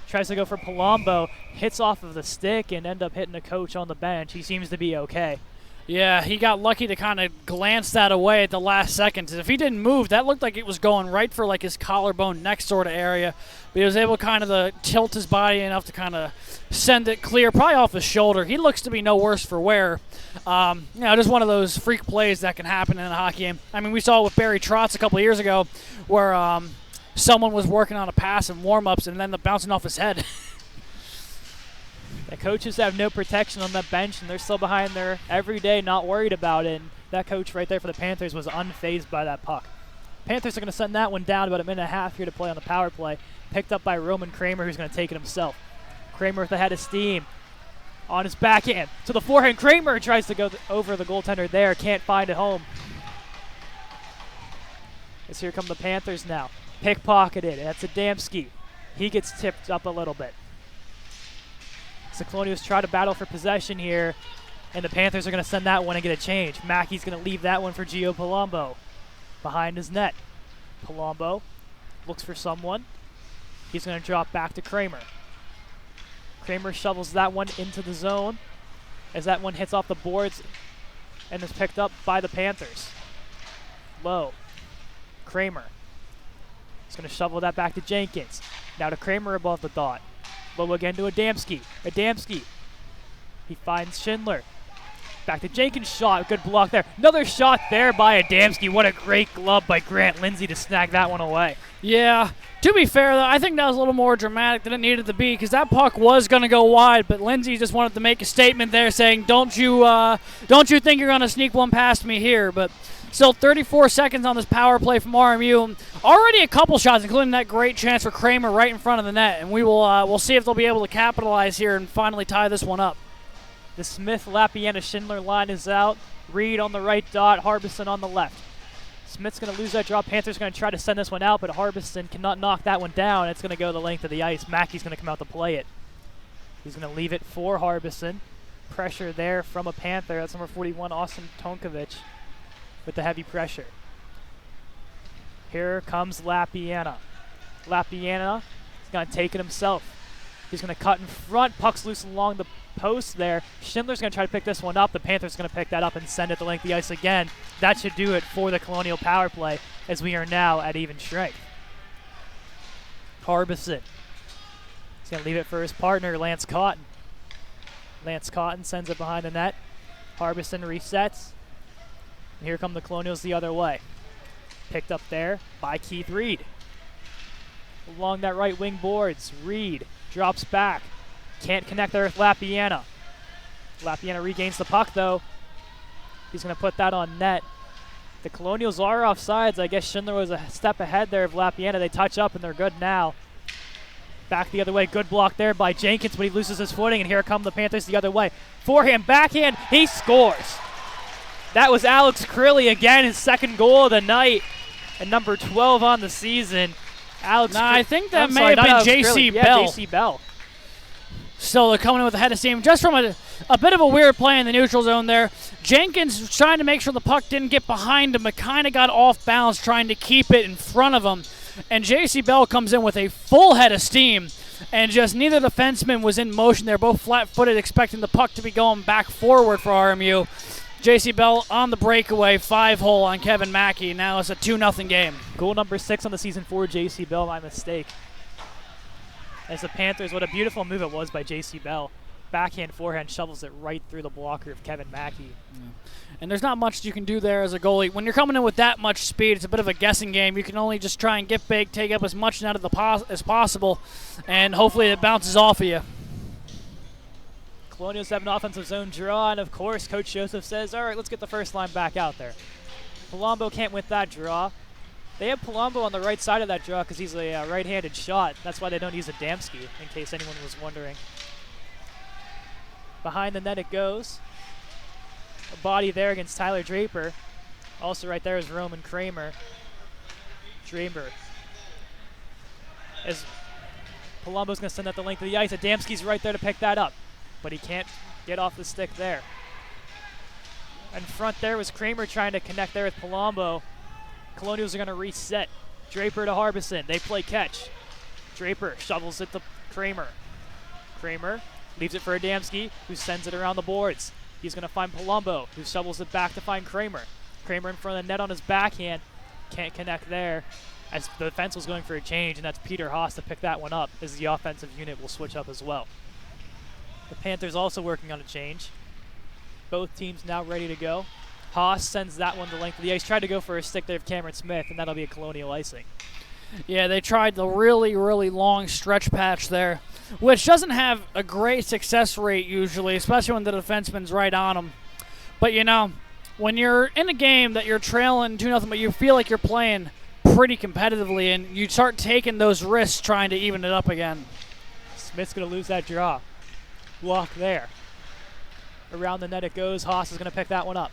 tries to go for Palumbo, hits off of the stick and end up hitting the coach on the bench. He seems to be okay. Yeah, he got lucky to kind of glance that away at the last second. If he didn't move, that looked like it was going right for like his collarbone neck sort of area. But he was able kind of to tilt his body enough to kind of send it clear, probably off his shoulder. He looks to be no worse for wear. Just one of those freak plays that can happen in a hockey game. I mean, we saw it with Barry Trotz a couple of years ago where someone was working on a pass in warm-ups and ended up bouncing off his head. The coaches have no protection on that bench, and they're still behind there every day, not worried about it. And that coach right there for the Panthers was unfazed by that puck. Panthers are going to send that one down about a minute and a half here to play on the power play. Picked up by Roman Kramer, who's going to take it himself. Kramer with the head of steam. On his backhand to the forehand. Kramer tries to go over the goaltender there. Can't find it home. As here come the Panthers now. Pickpocketed. That's Adamski. He gets tipped up a little bit. So Colonials try to battle for possession here, and the Panthers are going to send that one and get a change. Mackey's going to leave that one for Gio Palumbo behind his net. Palumbo looks for someone. He's going to drop back to Kramer. Kramer shovels that one into the zone as that one hits off the boards and is picked up by the Panthers. Low. Kramer. He's going to shovel that back to Jenkins. Now to Kramer above the dot. Low again to Adamski. Adamski. He finds Schindler. Back to Jenkins' shot. Good block there. Another shot there by Adamski. What a great glove by Grant Lindsay to snag that one away. Yeah. To be fair, though, I think that was a little more dramatic than it needed to be because that puck was going to go wide, but Lindsay just wanted to make a statement there saying, don't you think you're going to sneak one past me here? But still 34 seconds on this power play from RMU. Already a couple shots, including that great chance for Kramer right in front of the net, and we'll see if they'll be able to capitalize here and finally tie this one up. The Smith-Lapiana-Schindler line is out. Reed on the right dot, Harbison on the left. Smith's going to lose that draw. Panthers going to try to send this one out, but Harbison cannot knock that one down. It's going to go the length of the ice. Mackey's going to come out to play it. He's going to leave it for Harbison. Pressure there from a Panther. That's number 41, Austin Tonkovic, with the heavy pressure. Here comes Lapiana. Lapiana is going to take it himself. He's going to cut in front. Puck's loose along the post there. Schindler's going to try to pick this one up. The Panthers going to pick that up and send it the length of the ice again. That should do it for the Colonial power play as we are now at even strength. Harbison. He's going to leave it for his partner, Lance Cotton. Lance Cotton sends it behind the net. Harbison resets. And here come the Colonials the other way. Picked up there by Keith Reed. Along that right wing boards, Reed drops back. Can't connect there with Lapiana. Lapiana regains the puck, though. He's going to put that on net. The Colonials are offsides. I guess Schindler was a step ahead there of Lapiana. They touch up, and they're good now. Back the other way. Good block there by Jenkins, but he loses his footing, and here come the Panthers the other way. Forehand, backhand. He scores. That was Alex Crilly again, his second goal of the night, and number 12 on the season. I think that may have been J.C. Bell. Yeah, J.C. Bell. So they're coming in with a head of steam. Just from a bit of a weird play in the neutral zone there. Jenkins was trying to make sure the puck didn't get behind him, but kind of got off balance trying to keep it in front of him. And J.C. Bell comes in with a full head of steam, and just neither defenseman was in motion. They're both flat-footed, expecting the puck to be going back forward for RMU. J.C. Bell on the breakaway, 5-hole on Kevin Mackey. Now it's a 2-0 game. Goal number 6 on the season for J.C. Bell, my mistake. As the Panthers, what a beautiful move it was by J.C. Bell. Backhand, forehand, shovels it right through the blocker of Kevin Mackey. Yeah. And there's not much you can do there as a goalie. When you're coming in with that much speed, it's a bit of a guessing game. You can only just try and get big, take up as much out of the as possible, and hopefully it bounces off of you. Colonials have an offensive zone draw, and of course, Coach Joseph says, all right, let's get the first line back out there. Palumbo can't win that draw. They have Palumbo on the right side of that draw because he's a right-handed shot. That's why they don't use Adamski, in case anyone was wondering. Behind the net it goes. A body there against Tyler Draper. Also right there is Roman Kramer. Draper. As Palumbo's going to send that the length of the ice, Adamski's right there to pick that up. But he can't get off the stick there. In front there was Kramer trying to connect there with Palumbo. Colonials are going to reset. Draper to Harbison. They play catch. Draper shovels it to Kramer. Kramer leaves it for Adamski, who sends it around the boards. He's going to find Palumbo, who shovels it back to find Kramer. Kramer in front of the net on his backhand. Can't connect there, as the defense was going for a change, and that's Peter Haas to pick that one up, as the offensive unit will switch up as well. The Panthers also working on a change. Both teams now ready to go. Haas sends that one the length of the ice. Tried to go for a stick there of Cameron Smith, and that'll be a Colonial icing. Yeah, they tried the really, really long stretch patch there, which doesn't have a great success rate usually, especially when the defenseman's right on them. But, you know, when you're in a game that you're trailing 2-0, but you feel like you're playing pretty competitively, and you start taking those risks trying to even it up again. Smith's going to lose that draw. Block there. Around the net it goes. Haas is going to pick that one up.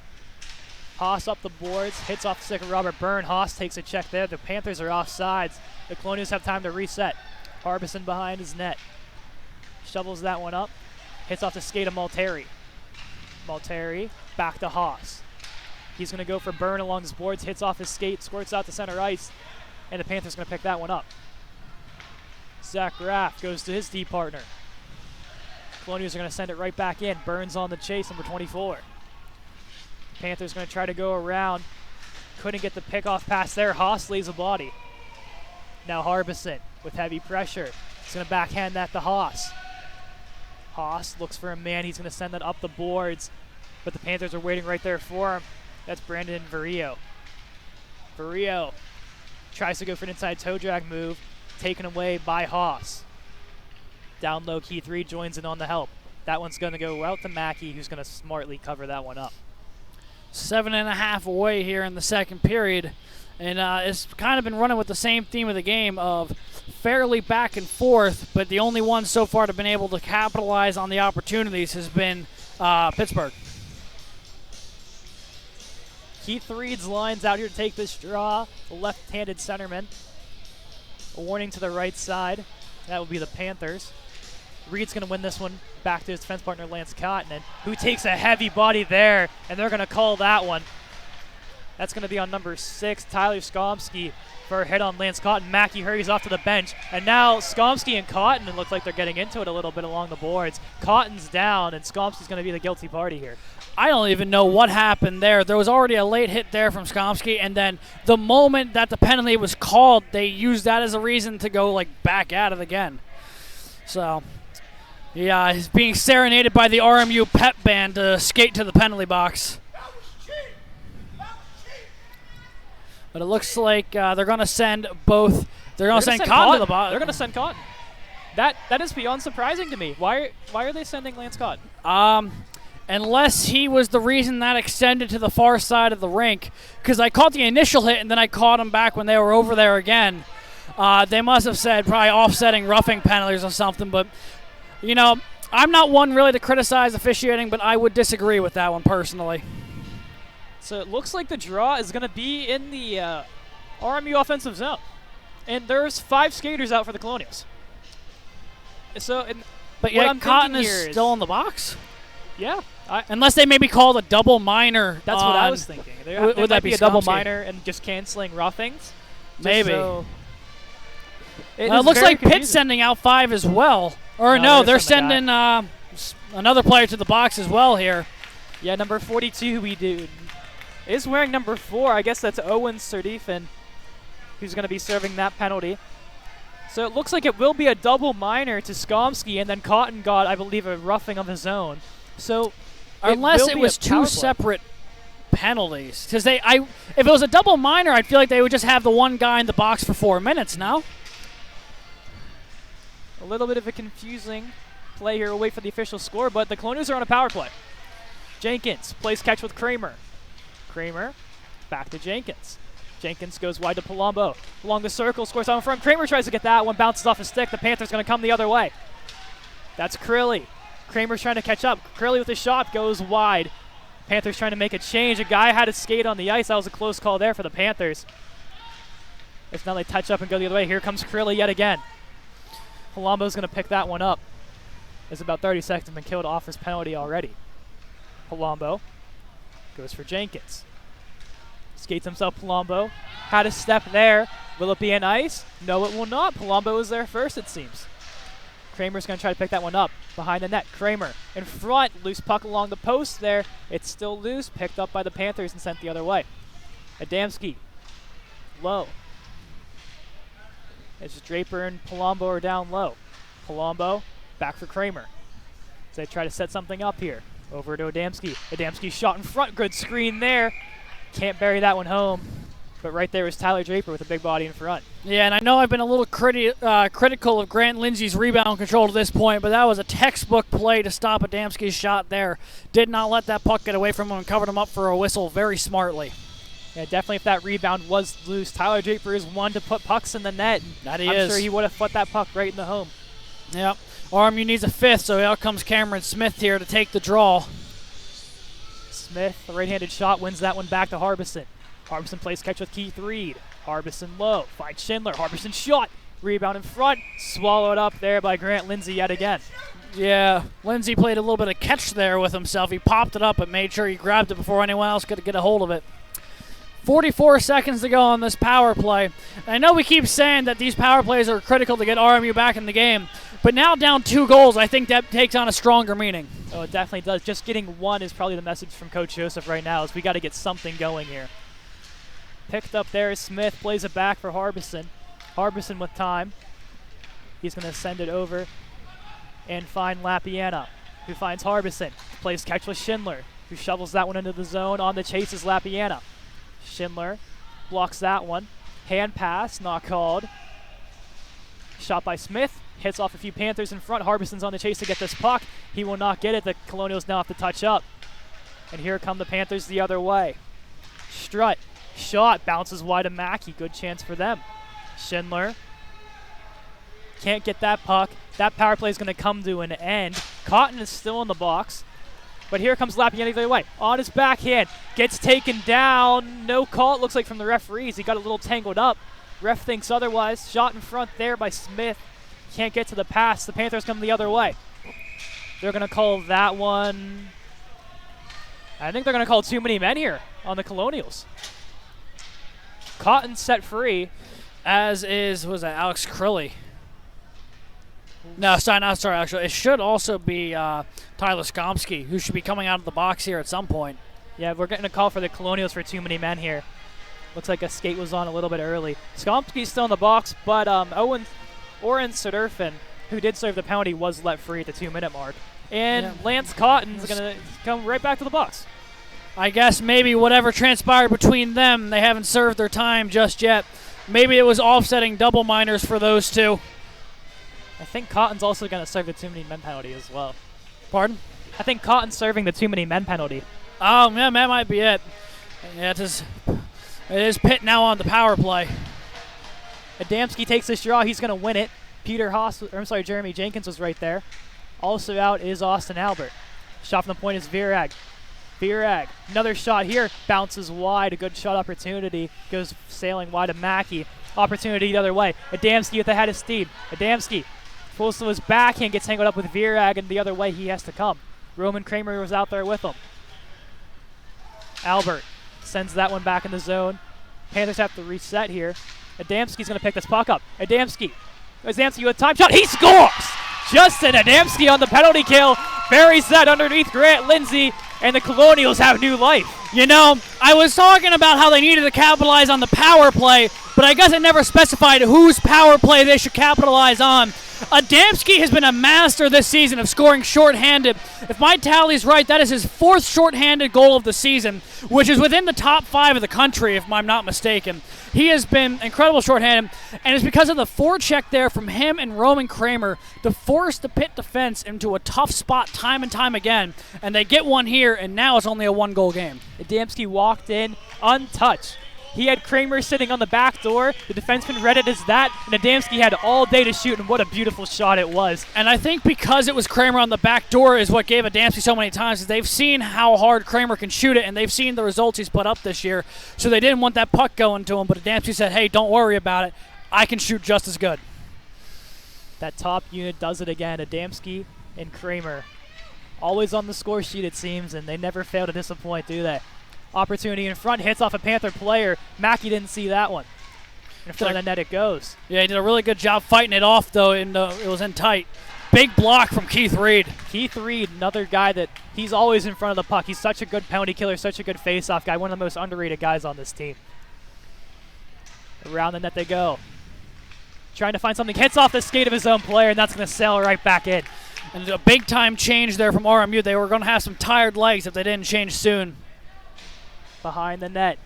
Haas up the boards, hits off the stick of Robert Byrne. Haas takes a check there. The Panthers are offsides. The Colonials have time to reset. Harbison behind his net. Shovels that one up. Hits off the skate of Malteri. Malteri back to Haas. He's going to go for Byrne along his boards. Hits off his skate, squirts out to center ice. And the Panthers going to pick that one up. Zach Raff goes to his D partner. Colonials are going to send it right back in. Burns on the chase, number 24. Panthers going to try to go around. Couldn't get the pickoff pass there. Haas leaves a body. Now Harbison with heavy pressure. He's going to backhand that to Haas. Haas looks for a man. He's going to send that up the boards. But the Panthers are waiting right there for him. That's Brandon Varillo. Varillo tries to go for an inside toe drag move. Taken away by Haas. Down low, Keith Reed joins in on the help. That one's going to go out to Mackey, who's going to smartly cover that one up. 7.5 away here in the second period. And it's kind of been running with the same theme of the game of fairly back and forth, but the only one so far to have been able to capitalize on the opportunities has been Pittsburgh. Keith Reed's lines out here to take this draw. The left-handed centerman. A warning to the right side. That would be the Panthers. Reed's going to win this one back to his defense partner, Lance Cotton, who takes a heavy body there, and they're going to call that one. That's going to be on number 6, Tyler Skomsky, for a hit on Lance Cotton. Mackey hurries off to the bench, and now Skomsky and Cotton, it looks like they're getting into it a little bit along the boards. Cotton's down, and Skomsky's going to be the guilty party here. I don't even know what happened there. There was already a late hit there from Skomsky, and then the moment that the penalty was called, they used that as a reason to go back at it again. So, yeah, he's being serenaded by the RMU pep band to skate to the penalty box. But it looks like they're going to send both. They're going to send Cotton to the box. They're going to send Cotton. That is beyond surprising to me. Why are they sending Lance Cotton? Unless he was the reason that extended to the far side of the rink, because I caught the initial hit and then I caught him back when they were over there again. They must have said probably offsetting roughing penalties or something, but, you know, I'm not one really to criticize officiating, but I would disagree with that one personally. So it looks like the draw is going to be in the RMU offensive zone. And there's 5 skaters out for the Colonials. So, but yeah, Cotton is still in the box? Yeah. Unless they maybe called a double minor. That's what I was thinking. Would that be a double minor and just canceling roughings? Maybe. It looks like Pitt's sending out 5 as well. Or no, they're sending another player to the box as well here. Yeah, number 42 is wearing number 4. I guess that's Owen Serdifin, who's going to be serving that penalty. So it looks like it will be a double minor to Skomsky, and then Cotton got, I believe, a roughing of his own. So unless it was 2 separate penalties, because if it was a double minor, I'd feel like they would just have the one guy in the box for 4 minutes now. A little bit of a confusing play here. We'll wait for the official score, but the Colonials are on a power play. Jenkins plays catch with Kramer. Kramer back to Jenkins. Jenkins goes wide to Palumbo. Along the circle, scores out in front. Kramer tries to get that one, bounces off his stick. The Panthers going to come the other way. That's Crilly. Kramer's trying to catch up. Crilly with a shot goes wide. Panthers trying to make a change. A guy had his skate on the ice. That was a close call there for the Panthers. If not, they touch up and go the other way. Here comes Crilly yet again. Palumbo's going to pick that one up. There's about 30 seconds have been killed off his penalty already. Palumbo Goes for Jenkins. Skates himself Palumbo. Had a step there. Will it be an ice? No, it will not. Palumbo is there first, it seems. Kramer's going to try to pick that one up. Behind the net, Kramer in front. Loose puck along the post there. It's still loose. Picked up by the Panthers and sent the other way. Adamski. Low. It's Draper and Palumbo are down low. Palumbo back for Kramer. So they try to set something up here. Over to Adamski. Adamski shot in front. Good screen there. Can't bury that one home. But right there was Tyler Draper with a big body in front. Yeah, and I know I've been a little critical of Grant Lindsay's rebound control to this point, but that was a textbook play to stop Adamski's shot there. Did not let that puck get away from him and covered him up for a whistle very smartly. Yeah, definitely if that rebound was loose, Tyler Draper is one to put pucks in the net. That he is. I'm sure he would have put that puck right in the home. Yep. RMU needs a fifth, so out comes Cameron Smith here to take the draw. Smith, the right-handed shot, wins that one back to Harbison. Harbison plays catch with Keith Reed. Harbison low, finds Schindler. Harbison shot, rebound in front, swallowed up there by Grant Lindsay yet again. Yeah, Lindsay played a little bit of catch there with himself. He popped it up and made sure he grabbed it before anyone else could get a hold of it. 44 seconds to go on this power play. And I know we keep saying that these power plays are critical to get RMU back in the game, but now down 2 goals, I think that takes on a stronger meaning. Oh, it definitely does. Just getting one is probably the message from Coach Joseph right now, is we got to get something going here. Picked up there, Smith plays it back for Harbison. Harbison with time. He's going to send it over and find Lapiana, who finds Harbison. Plays catch with Schindler, who shovels that one into the zone. On the chase is Lapiana. Schindler blocks that one. Hand pass, not called. Shot by Smith. Hits off a few Panthers in front. Harbison's on the chase to get this puck. He will not get it. The Colonials now have to touch up. And here come the Panthers the other way. Strutt. Shot. Bounces wide to Mackey. Good chance for them. Schindler. Can't get that puck. That power play is going to come to an end. Cotton is still in the box. But here comes Lapiana the other way. On his backhand. Gets taken down. No call, it looks like, from the referees. He got a little tangled up. Ref thinks otherwise. Shot in front there by Smith. Can't get to the pass. The Panthers come the other way. They're going to call that one. I think they're going to call too many men here on the Colonials. Cotton set free. As is, was that Alex Crilly? No, sorry, actually. It should also be Tyler Skomsky, who should be coming out of the box here at some point. Yeah, we're getting a call for the Colonials for too many men here. Looks like a skate was on a little bit early. Skomsky's still in the box, but Oren Sudurfin, who did serve the penalty, was let free at the 2-minute mark. And Lance Cotton's going to come right back to the box. I guess maybe whatever transpired between them, they haven't served their time just yet. Maybe it was offsetting double minors for those two. I think Cotton's also going to serve the too many men penalty as well. Pardon? I think Cotton's serving the too many men penalty. Oh, man, that might be it. Yeah, it is Pitt now on the power play. Adamski takes this draw. He's going to win it. Jeremy Jenkins was right there. Also out is Austin Albert. Shot from the point is Virag. Virag, another shot here. Bounces wide. A good shot opportunity. Goes sailing wide to Mackey. Opportunity the other way. Adamski at the head of steam. Adamski pulls to his backhand, gets tangled up with Virag, and the other way he has to come. Roman Kramer was out there with him. Albert sends that one back in the zone. Panthers have to reset here. Adamski's going to pick this puck up. Adamski with a time shot. He scores! Justin Adamski on the penalty kill. Buries that underneath Grant Lindsay, and the Colonials have new life. You know, I was talking about how they needed to capitalize on the power play, but I guess I never specified whose power play they should capitalize on. Adamski has been a master this season of scoring shorthanded. If my tally's right, that is his 4th shorthanded goal of the season, which is within the top 5 of the country, if I'm not mistaken. He has been incredible shorthanded, and it's because of the forecheck there from him and Roman Kramer to force the Pitt defense into a tough spot time and time again, and they get one here, and now it's only a 1-goal game. Adamski walked in untouched. He had Kramer sitting on the back door. The defenseman read it as that, and Adamski had all day to shoot, and what a beautiful shot it was. And I think because it was Kramer on the back door is what gave Adamski so many times, is they've seen how hard Kramer can shoot it, and they've seen the results he's put up this year, so they didn't want that puck going to him, but Adamski said, hey, don't worry about it. I can shoot just as good. That top unit does it again. Adamski and Kramer always on the score sheet, it seems, and they never fail to disappoint, do they? Opportunity in front, hits off a Panther player. Mackey didn't see that one. In front of the net it goes. Yeah, he did a really good job fighting it off, though, and it was in tight. Big block from Keith Reed. Keith Reed, another guy that he's always in front of the puck. He's such a good penalty killer, such a good face-off guy, one of the most underrated guys on this team. Around the net they go. Trying to find something, hits off the skate of his own player, and that's going to sail right back in. And a big-time change there from RMU. They were going to have some tired legs if they didn't change soon. Behind the net,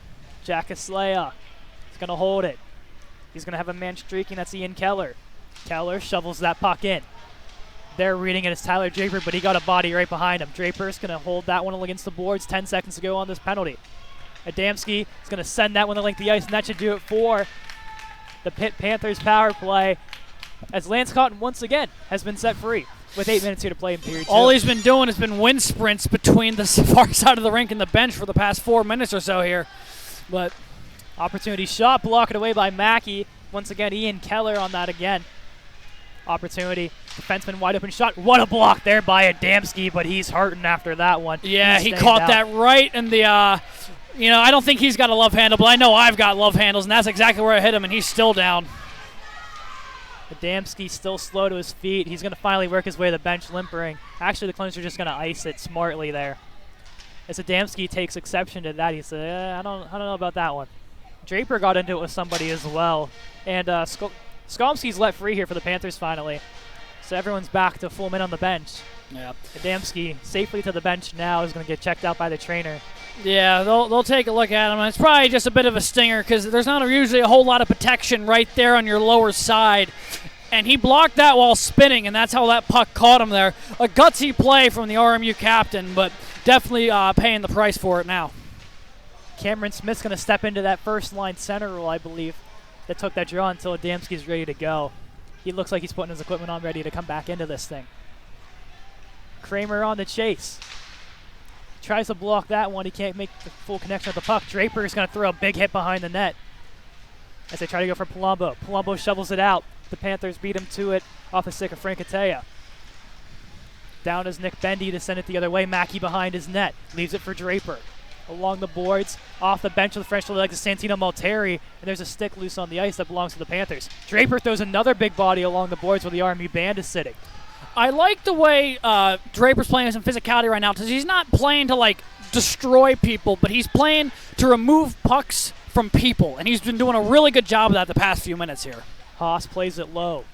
Jack Aslea is going to hold it. He's going to have a man streaking. That's Ian Keller. Keller shovels that puck in. They're reading it as Tyler Draper, but he got a body right behind him. Draper's going to hold that one against the boards. 10 seconds to go on this penalty. Adamski is going to send that one to length the ice, and that should do it for the Pitt Panthers power play, as Lance Cotton once again has been set free with 8 minutes here to play in period 2. All he's been doing has been wind sprints between the far side of the rink and the bench for the past 4 minutes or so here. But opportunity shot, blocked away by Mackey. Once again, Ian Keller on that again. Opportunity, defenseman wide open shot. What a block there by Adamski, but he's hurting after that one. Yeah, he caught that right in the, I don't think he's got a love handle, but I know I've got love handles, and that's exactly where I hit him, and he's still down. Adamski still slow to his feet. He's going to finally work his way to the bench, limpering. Actually, the Clones are just going to ice it smartly there. As Adamski takes exception to that, he said, I don't know about that one. Draper got into it with somebody as well. And Skolmski's let free here for the Panthers finally. So everyone's back to full men on the bench. Yeah. Adamski safely to the bench now is going to get checked out by the trainer. Yeah, they'll take a look at him. It's probably just a bit of a stinger because there's not usually a whole lot of protection right there on your lower side. And he blocked that while spinning, and that's how that puck caught him there. A gutsy play from the RMU captain, but definitely paying the price for it now. Cameron Smith's going to step into that first-line center role, I believe, that took that draw until Adamski's ready to go. He looks like he's putting his equipment on ready to come back into this thing. Kramer on the chase. Tries to block that one. He can't make the full connection with the puck. Draper is going to throw a big hit behind the net as they try to go for Palumbo. Palumbo shovels it out. The Panthers beat him to it off the stick of Francatea. Down is Nick Bendy to send it the other way. Mackey behind his net. Leaves it for Draper. Along the boards, off the bench with the French leg to Santino Malteri, and there's a stick loose on the ice that belongs to the Panthers. Draper throws another big body along the boards where the RMU band is sitting. I like the way Draper's playing with some physicality right now because he's not playing to, destroy people, but he's playing to remove pucks from people, and he's been doing a really good job of that the past few minutes here. Haas plays it low.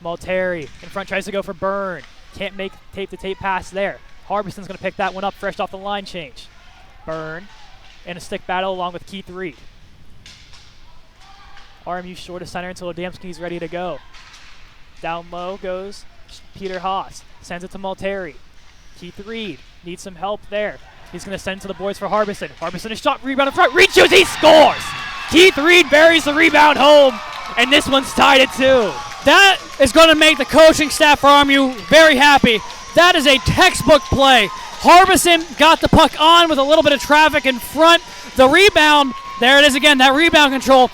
Malteri in front tries to go for Byrne. Can't make tape-to-tape pass there. Harbison's going to pick that one up fresh off the line change. Byrne in a stick battle along with Keith Reed. RMU short of center until Adamski's ready to go. Down low goes Peter Haas. Sends it to Malteri. Keith Reed needs some help there. He's going to send it to the boards for Harbison. Harbison is shot, rebound in front. Reed shoots, he scores! Keith Reed buries the rebound home, and this one's tied at 2. That is going to make the coaching staff for RMU very happy. That is a textbook play. Harbison got the puck on with a little bit of traffic in front. The rebound, there it is again, that rebound control.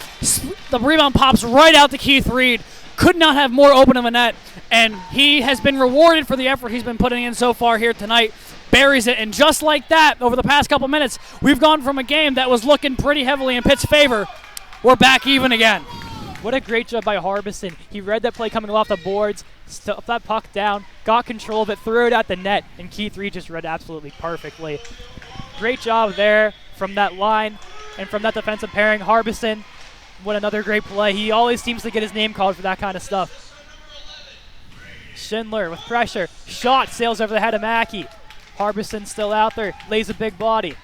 The rebound pops right out to Keith Reed. Could not have more open of a net, and he has been rewarded for the effort he's been putting in so far here tonight. Buries it, and just like that, over the past couple minutes, we've gone from a game that was looking pretty heavily in Pitt's favor. We're back even again. What a great job by Harbison. He read that play coming off the boards, stuffed that puck down, got control of it, threw it at the net, and Keith Reed just read absolutely perfectly. Great job there from that line and from that defensive pairing. Harbison, what another great play. He always seems to get his name called for that kind of stuff. Schindler with pressure. Shot sails over the head of Mackey. Harbison still out there, lays a big body.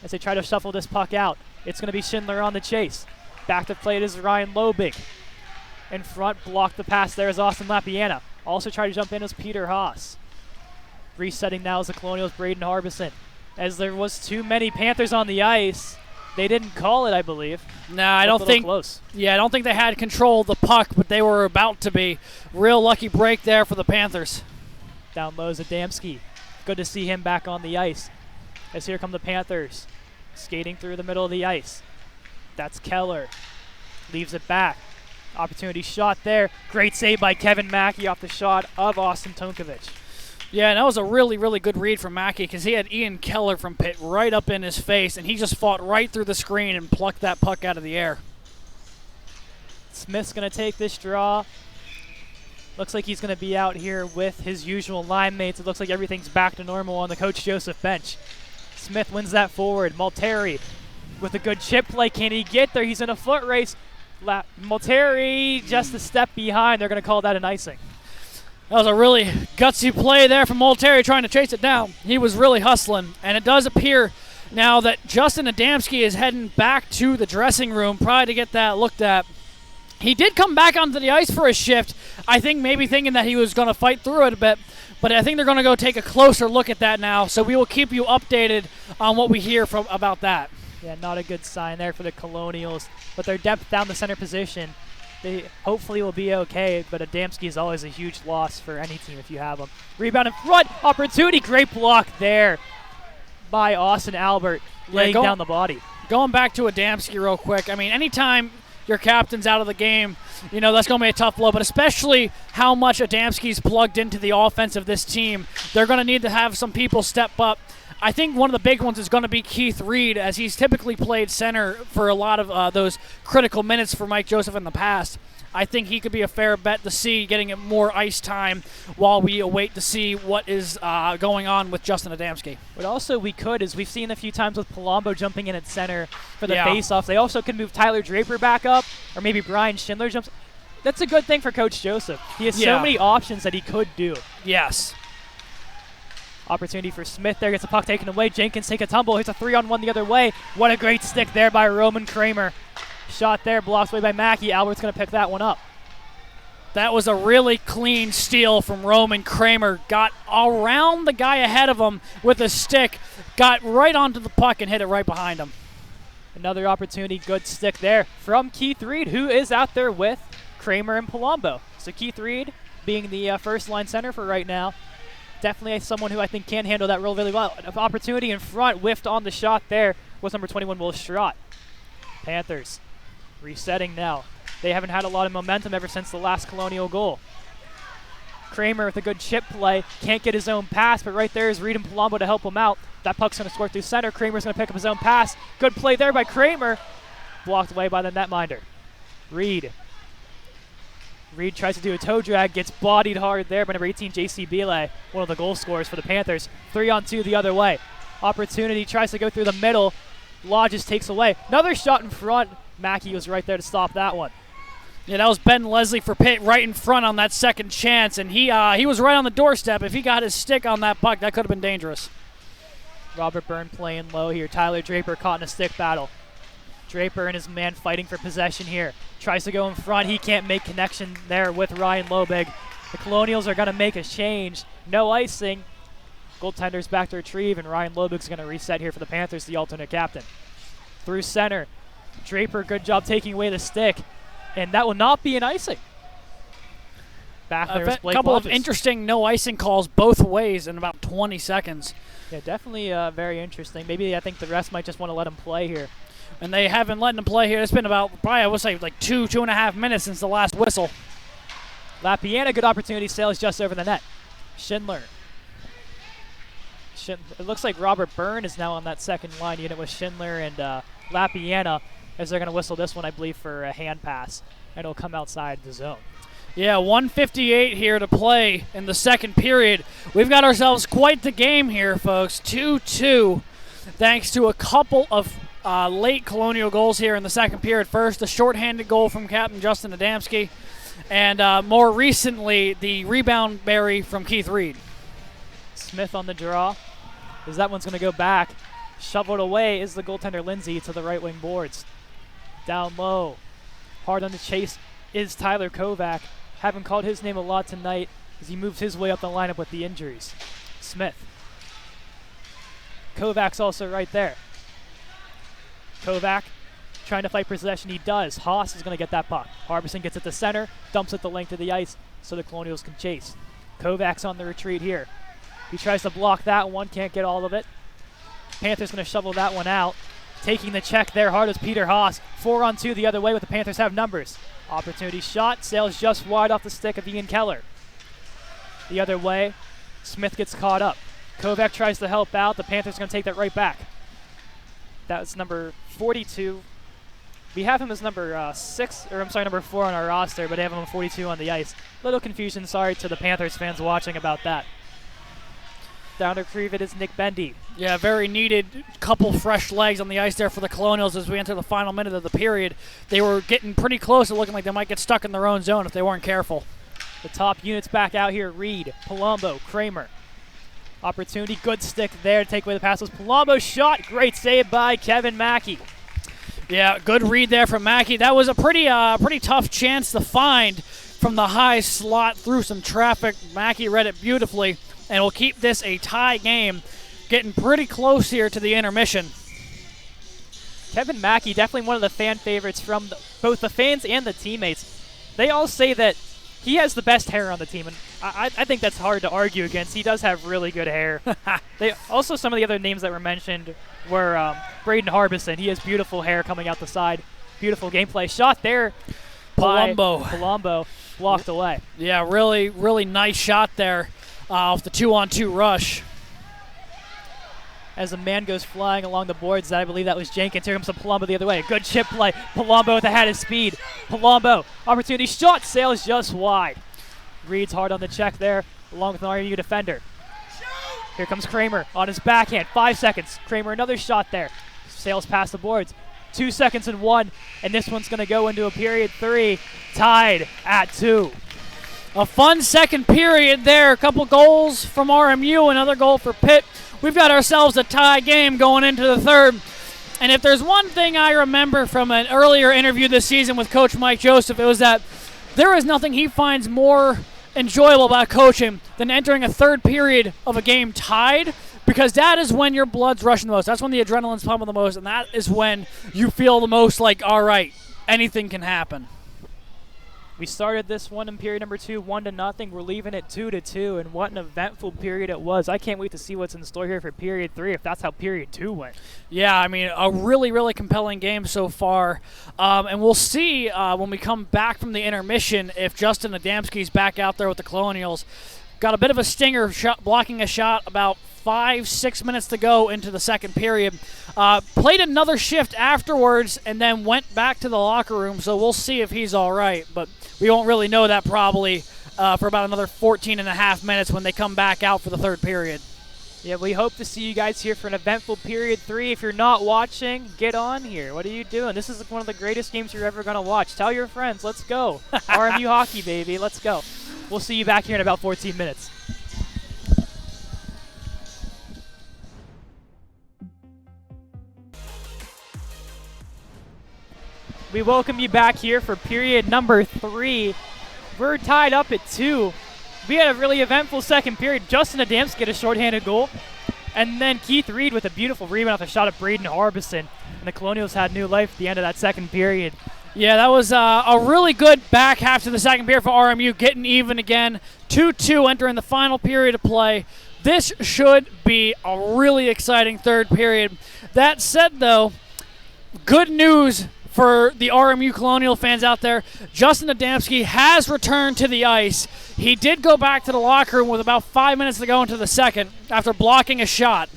As they try to shuffle this puck out, it's going to be Schindler on the chase. Back to play it is Ryan Lobig. In front, blocked the pass there is Austin Lapiana. Also tried to jump in as Peter Haas. Resetting now is the Colonials' Braden Harbison. As there was too many Panthers on the ice, they didn't call it, I believe. Nah, I don't think. Close. Yeah, I don't think they had control of the puck, but they were about to be. Real lucky break there for the Panthers. Down low is Adamski. Good to see him back on the ice. As here come the Panthers, skating through the middle of the ice. That's Keller. Leaves it back. Opportunity shot there. Great save by Kevin Mackey off the shot of Austin Tonkovich. Yeah, and that was a really, really good read from Mackey because he had Ian Keller from PITT right up in his face, and he just fought right through the screen and plucked that puck out of the air. Smith's going to take this draw. Looks like he's going to be out here with his usual line mates. It looks like everything's back to normal on the Coach Joseph bench. Smith wins that forward. Malteri with a good chip play. Can he get there? He's in a foot race. Malteri just a step behind. They're going to call that an icing. That was a really gutsy play there from Malteri trying to chase it down. He was really hustling, and it does appear now that Justin Adamski is heading back to the dressing room probably to get that looked at. He did come back onto the ice for a shift, I think maybe thinking that he was going to fight through it a bit, but I think they're going to go take a closer look at that now, so we will keep you updated on what we hear from about that. Yeah, not a good sign there for the Colonials, but their depth down the center position, they hopefully will be okay, but Adamski is always a huge loss for any team if you have him. Rebound in front, opportunity, great block there by Austin Albert, laying down the body. Going back to Adamski real quick, I mean, anytime your captain's out of the game, you know, that's going to be a tough blow, but especially how much Adamski's plugged into the offense of this team. They're going to need to have some people step up. I think one of the big ones is going to be Keith Reed, as he's typically played center for a lot of those critical minutes for Mike Joseph in the past. I think he could be a fair bet to see getting more ice time while we await to see what is going on with Justin Adamski. What also we could is we've seen a few times with Palumbo jumping in at center for the face-offs. They also could move Tyler Draper back up, or maybe Brian Schindler jumps. That's a good thing for Coach Joseph. He has so many options that he could do. Yes. Opportunity for Smith there, gets the puck taken away. Jenkins take a tumble, hits a 3-on-1 the other way. What a great stick there by Roman Kramer. Shot there, blocked away by Mackey. Albert's going to pick that one up. That was a really clean steal from Roman Kramer. Got around the guy ahead of him with a stick, got right onto the puck and hit it right behind him. Another opportunity, good stick there from Keith Reed, who is out there with Kramer and Palumbo. So Keith Reed being the first line center for right now. Definitely someone who I think can handle that role really well. An opportunity in front, whiffed on the shot there was number 21, Will Strott. Panthers resetting now. They haven't had a lot of momentum ever since the last Colonial goal. Kramer with a good chip play, can't get his own pass, but right there is Reed and Palumbo to help him out. That puck's going to squirt through center. Kramer's going to pick up his own pass. Good play there by Kramer. Blocked away by the netminder. Reed tries to do a toe drag, gets bodied hard there by number 18, J.C. Bile, one of the goal scorers for the Panthers. 3-on-2 the other way. Opportunity, tries to go through the middle. Lodges takes away. Another shot in front. Mackey was right there to stop that one. Yeah, that was Ben Leslie for PITT right in front on that second chance, and he was right on the doorstep. If he got his stick on that puck, that could have been dangerous. Robert Byrne playing low here. Tyler Draper caught in a stick battle. Draper and his man fighting for possession here. Tries to go in front. He can't make connection there with Ryan Lobig. The Colonials are going to make a change. No icing. Goaltender's back to retrieve, and Ryan Lobig's going to reset here for the Panthers, the alternate captain. Through center. Draper, good job taking away the stick. And that will not be an icing. Back there is Blake A couple Lodges. of interesting no icing calls both ways in about 20 seconds. Yeah, definitely very interesting. Maybe I think the rest might just want to let him play here. And they haven't let him play here. It's been about, probably, I would say, like 2.5 minutes since the last whistle. Lapiana, good opportunity, sails just over the net. Schindler. It looks like Robert Byrne is now on that second line unit with Schindler and Lapiana, as they're going to whistle this one, I believe, for a hand pass. And it'll come outside the zone. Yeah, 1:58 here to play in the second period. We've got ourselves quite the game here, folks. 2-2, thanks to a couple of late Colonial goals here in the second period. First, a shorthanded goal from Captain Justin Adamski, and more recently, the rebound berry from Keith Reed. Smith on the draw, as that one's going to go back. Shoveled away is the goaltender Lindsay to the right wing boards. Down low, hard on the chase is Tyler Kovac. Haven't called his name a lot tonight as he moves his way up the lineup with the injuries. Smith. Kovac's also right there. Kovac trying to fight possession. He does. Haas is going to get that puck. Harbison gets it to center, dumps it the length of the ice so the Colonials can chase. Kovac's on the retreat here. He tries to block that one, can't get all of it. Panthers going to shovel that one out. Taking the check there hard is Peter Haas. 4-on-2 the other way, but the Panthers have numbers. Opportunity shot, sails just wide off the stick of Ian Keller. The other way, Smith gets caught up. Kovac tries to help out. The Panthers going to take that right back. That was number 42. We have him as number number 4 on our roster, but they have him on 42 on the ice. Little confusion, sorry to the Panthers fans watching about that. Down to retrieve it is Nick Bendy. Yeah, very needed couple fresh legs on the ice there for the Colonials as we enter the final minute of the period. They were getting pretty close to looking like they might get stuck in their own zone if they weren't careful. The top units back out here. Reed, Palumbo, Kramer. Opportunity, good stick there to take away the passes. Palumbo shot, great save by Kevin Mackey. Yeah, good read there from Mackey. That was a pretty tough chance to find from the high slot through some traffic. Mackey read it beautifully, and will keep this a tie game, getting pretty close here to the intermission. Kevin Mackey, definitely one of the fan favorites from both the fans and the teammates. They all say that he has the best hair on the team, and I think that's hard to argue against. He does have really good hair. Also, some of the other names that were mentioned were Braden Harbison. He has beautiful hair coming out the side. Beautiful gameplay. Shot there by Palumbo, blocked away. Yeah, really, really nice shot there off the 2-on-2 rush. As a man goes flying along the boards, I believe that was Jenkins. Here comes the Palumbo the other way. Good chip play. Palumbo with the hat of speed. Palumbo, opportunity, shot, sails just wide. Reed's hard on the check there, along with an RMU defender. Here comes Kramer on his backhand. 5 seconds. Kramer, another shot there. Sails past the boards. 2 seconds and 1, and this one's going to go into a period 3, tied at 2. A fun second period there. A couple goals from RMU, another goal for Pitt. We've got ourselves a tie game going into the third. And if there's one thing I remember from an earlier interview this season with Coach Mike Joseph, it was that there is nothing he finds more enjoyable about coaching than entering a third period of a game tied, because that is when your blood's rushing the most. That's when the adrenaline's pumping the most, and that is when you feel the most like, all right, anything can happen. We started this one in period number 2, 1-0. We're leaving it 2-2, and what an eventful period it was. I can't wait to see what's in store here for period 3 if that's how period 2 went. Yeah, I mean, a really, really compelling game so far. And we'll see when we come back from the intermission if Justin Adamski's back out there with the Colonials. Got a bit of a stinger shot, blocking a shot about 5-6 minutes to go into the second period. Played another shift afterwards and then went back to the locker room, so we'll see if he's all right. But we won't really know that probably for about another 14 and a half minutes when they come back out for the third period. Yeah, we hope to see you guys here for an eventful period 3. If you're not watching, get on here. What are you doing? This is one of the greatest games you're ever going to watch. Tell your friends. Let's go. RMU hockey, baby. Let's go. We'll see you back here in about 14 minutes. We welcome you back here for period number 3. We're tied up at 2. We had a really eventful second period. Justin Adamski get a shorthanded goal. And then Keith Reed with a beautiful rebound off a shot of Braden Harbison. And the Colonials had new life at the end of that second period. Yeah, that was a really good back half to the second period for RMU, getting even again. 2-2 entering the final period of play. This should be a really exciting third period. That said, though, good news for the RMU Colonial fans out there. Justin Adamski has returned to the ice. He did go back to the locker room with about 5 minutes to go into the second after blocking a shot.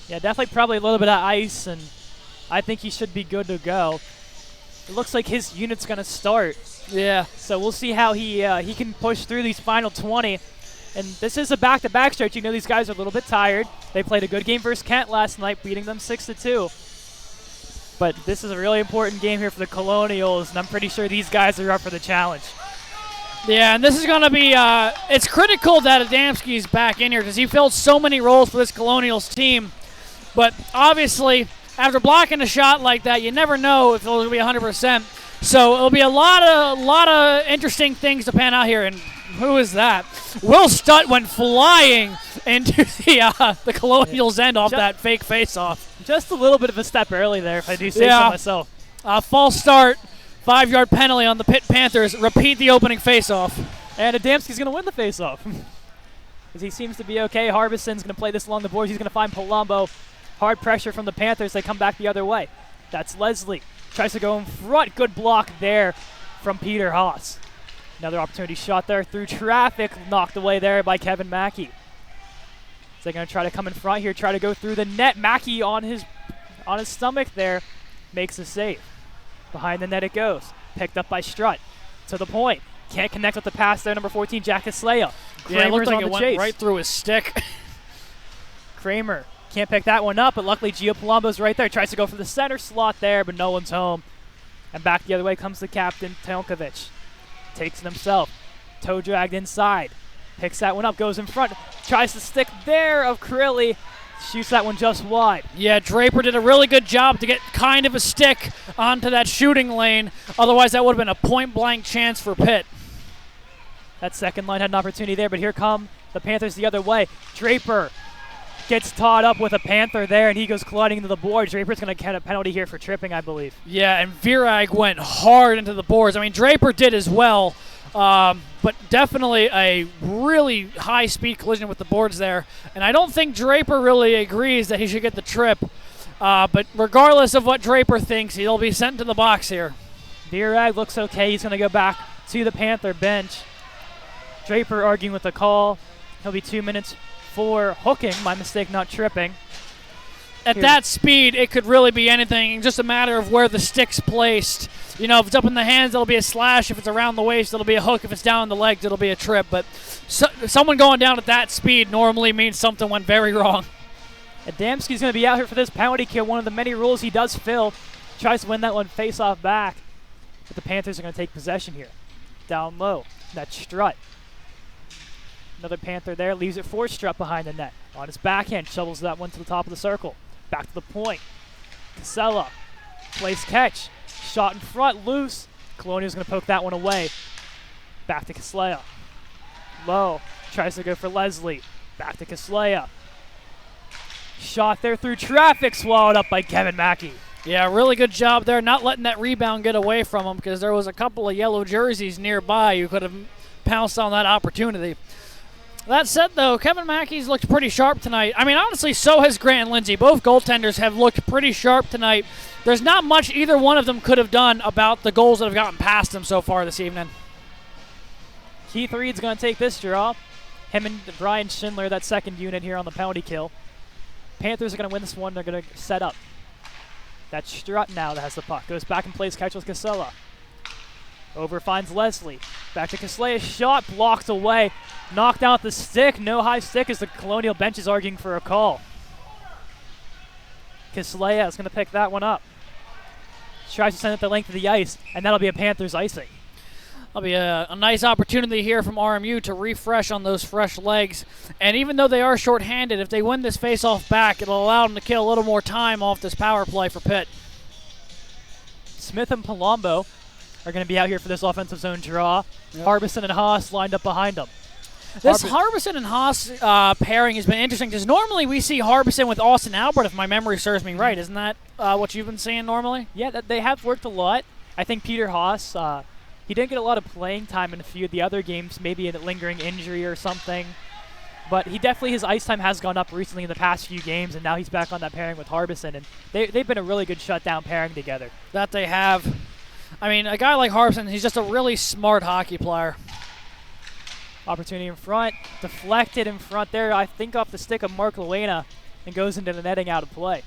Yeah, definitely probably a little bit of ice, and I think he should be good to go. It looks like his unit's going to start. Yeah. So we'll see how he can push through these final 20. And this is a back-to-back stretch. You know these guys are a little bit tired. They played a good game versus Kent last night, beating them 6-2. But this is a really important game here for the Colonials, and I'm pretty sure these guys are up for the challenge. Yeah, and this is going to be it's critical that Adamski's back in here because he filled so many roles for this Colonials team. But obviously, after blocking a shot like that, you never know if it'll be 100%. So it'll be a lot of interesting things to pan out here. And who is that? Will Stutt went flying into the Colonials' end off that fake face-off. Just a little bit of a step early there, if I do say so myself. False start, 5-yard penalty on the Pitt Panthers. Repeat the opening face-off. And Adamski's going to win the face-off. Because he seems to be okay. Harbison's going to play this along the boards. He's going to find Palumbo. Hard pressure from the Panthers. They come back the other way. That's Leslie. Tries to go in front. Good block there from Peter Haas. Another opportunity shot there through traffic. Knocked away there by Kevin Mackey. So they're going to try to come in front here, try to go through the net. Mackey on his stomach there makes a save. Behind the net it goes. Picked up by Strutt. To the point. Can't connect with the pass there, number 14, Jack Caslea. Yeah, it looked like it went chase. right through his stick. Kramer can't pick that one up, but luckily Gio Palumbo's right there. Tries to go for the center slot there, but no one's home. And back the other way comes the captain, Tonkovic. Takes it himself. Toe dragged inside. Picks that one up, goes in front. Tries to stick there of Crilly. Shoots that one just wide. Yeah, Draper did a really good job to get kind of a stick onto that shooting lane. Otherwise, that would have been a point-blank chance for Pitt. That second line had an opportunity there, but here come the Panthers the other way. Draper gets tied up with a Panther there, and he goes colliding into the boards. Draper's going to get a penalty here for tripping, I believe. Yeah, and Virag went hard into the boards. I mean, Draper did as well, but definitely a really high-speed collision with the boards there. And I don't think Draper really agrees that he should get the trip. But regardless of what Draper thinks, he'll be sent to the box here. Virag looks okay. He's going to go back to the Panther bench. Draper arguing with the call. He'll be 2 minutes for hooking. My mistake, not tripping. At that speed, it could really be anything. Just a matter of where the stick's placed. You know, if it's up in the hands, it'll be a slash. If it's around the waist, it'll be a hook. If it's down the legs, it'll be a trip. But someone going down at that speed normally means something went very wrong. Adamski's going to be out here for this penalty kill. One of the many rules he does fill. Tries to win that one face-off back. But the Panthers are going to take possession here. Down low. That's Strutt. Another Panther there. Leaves it for Strutt behind the net. On his backhand. Shovels that one to the top of the circle. Back to the point. Casella. Place catch. Shot in front. Loose. Colonial's going to poke that one away. Back to Caslea. Low. Tries to go for Leslie. Back to Caslea. Shot there through traffic. Swallowed up by Kevin Mackey. Yeah, really good job there. Not letting that rebound get away from him because there was a couple of yellow jerseys nearby who could have pounced on that opportunity. That said, though, Kevin Mackey's looked pretty sharp tonight. I mean, honestly, so has Grant Lindsay. Both goaltenders have looked pretty sharp tonight. There's not much either one of them could have done about the goals that have gotten past them so far this evening. Keith Reed's going to take this draw. Him and Brian Schindler, that second unit here on the penalty kill. Panthers are going to win this one. They're going to set up. That's Strutt now that has the puck. Goes back and plays catch with Casella. Over finds Leslie. Back to Caslea. Shot blocked away. Knocked out the stick. No high stick as the Colonial bench is arguing for a call. Caslea is going to pick that one up. Tries to send it the length of the ice, and that'll be a Panthers icing. That'll be a nice opportunity here from RMU to refresh on those fresh legs. And even though they are shorthanded, if they win this face-off back, it'll allow them to kill a little more time off this power play for Pitt. Smith and Palumbo are going to be out here for this offensive zone draw. Yep. Harbison and Haas lined up behind them. This Harbison and Haas pairing has been interesting because normally we see Harbison with Austin Albert, if my memory serves me right. Isn't that what you've been seeing normally? Yeah, they have worked a lot. I think Peter Haas, he didn't get a lot of playing time in a few of the other games, maybe a lingering injury or something. But he definitely, his ice time has gone up recently in the past few games, and now he's back on that pairing with Harbison. And they've been a really good shutdown pairing together. That they have. I mean, a guy like Harbison, he's just a really smart hockey player. Opportunity in front. Deflected in front there, I think off the stick of Mark Luena, and goes into the netting out of play.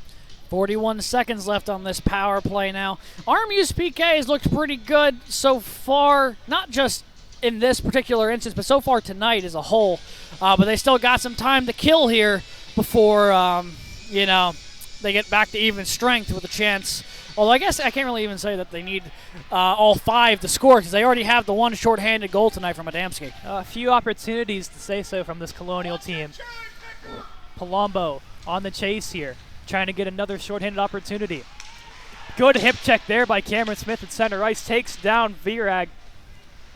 41 seconds left on this power play now. RMU's PK has looked pretty good so far, not just in this particular instance, but so far tonight as a whole. But they still got some time to kill here before, they get back to even strength with a chance. Although I guess I can't really even say that they need all five to score because they already have the one shorthanded goal tonight from Adamski. A few opportunities to say so from this Colonial team. Palumbo on the chase here, trying to get another shorthanded opportunity. Good hip check there by Cameron Smith at center ice. Takes down Virag,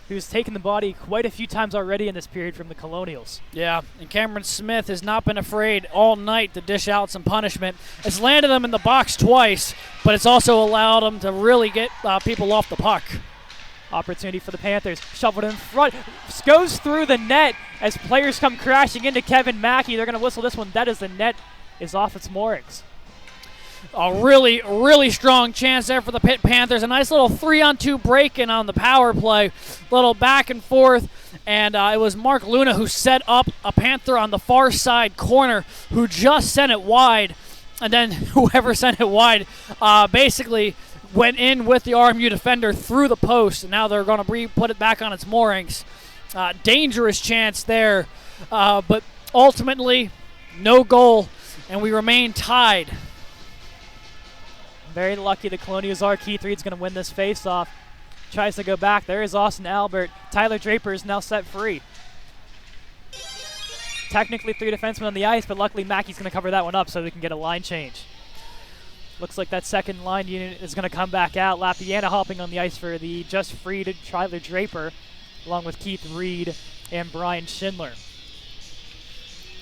who's taken the body quite a few times already in this period from the Colonials. Yeah, and Cameron Smith has not been afraid all night to dish out some punishment. It's landed him in the box twice, but it's also allowed him to really get people off the puck. Opportunity for the Panthers. Shoveled in front. Goes through the net as players come crashing into Kevin Mackey. They're going to whistle this one. That is the net is off its moorings. A really, really strong chance there for the Pitt Panthers. A nice little 3-on-2 break-in on the power play. Little back and forth. And it was Mark Luna who set up a Panther on the far side corner who just sent it wide. And then whoever sent it wide basically went in with the RMU defender through the post. And now they're going to put it back on its moorings. Dangerous chance there. But ultimately, no goal. And we remain tied. Very lucky the Colonials are. Keith Reed's going to win this face-off. Tries to go back. There is Austin Albert. Tyler Draper is now set free. Technically 3 defensemen on the ice, but luckily Mackey's going to cover that one up so we can get a line change. Looks like that second line unit is going to come back out. Lapiana hopping on the ice for the just freed Tyler Draper, along with Keith Reed and Brian Schindler.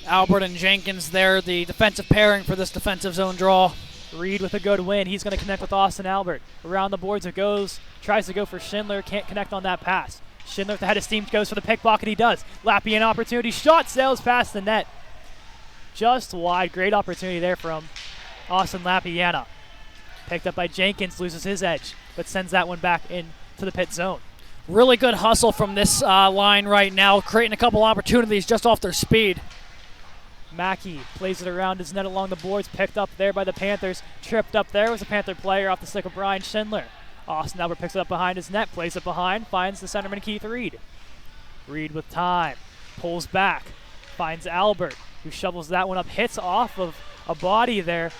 Albert and Jenkins there, the defensive pairing for this defensive zone draw. Reed with a good win. He's going to connect with Austin Albert. Around the boards it goes. Tries to go for Schindler. Can't connect on that pass. Schindler with the head of steam goes for the pickpocket. He does. Lappy an opportunity. Shot sails past the net. Just wide. Great opportunity there from Austin Lapiana. Picked up by Jenkins. Loses his edge, but sends that one back into the pit zone. Really good hustle from this line right now, creating a couple opportunities just off their speed. Mackey plays it around his net along the boards, picked up there by the Panthers. Tripped up there was a Panther player off the stick of Brian Schindler. Austin Albert picks it up behind his net, plays it behind, finds the centerman Keith Reed. Reed with time, pulls back, finds Albert, who shovels that one up, hits off of a body there,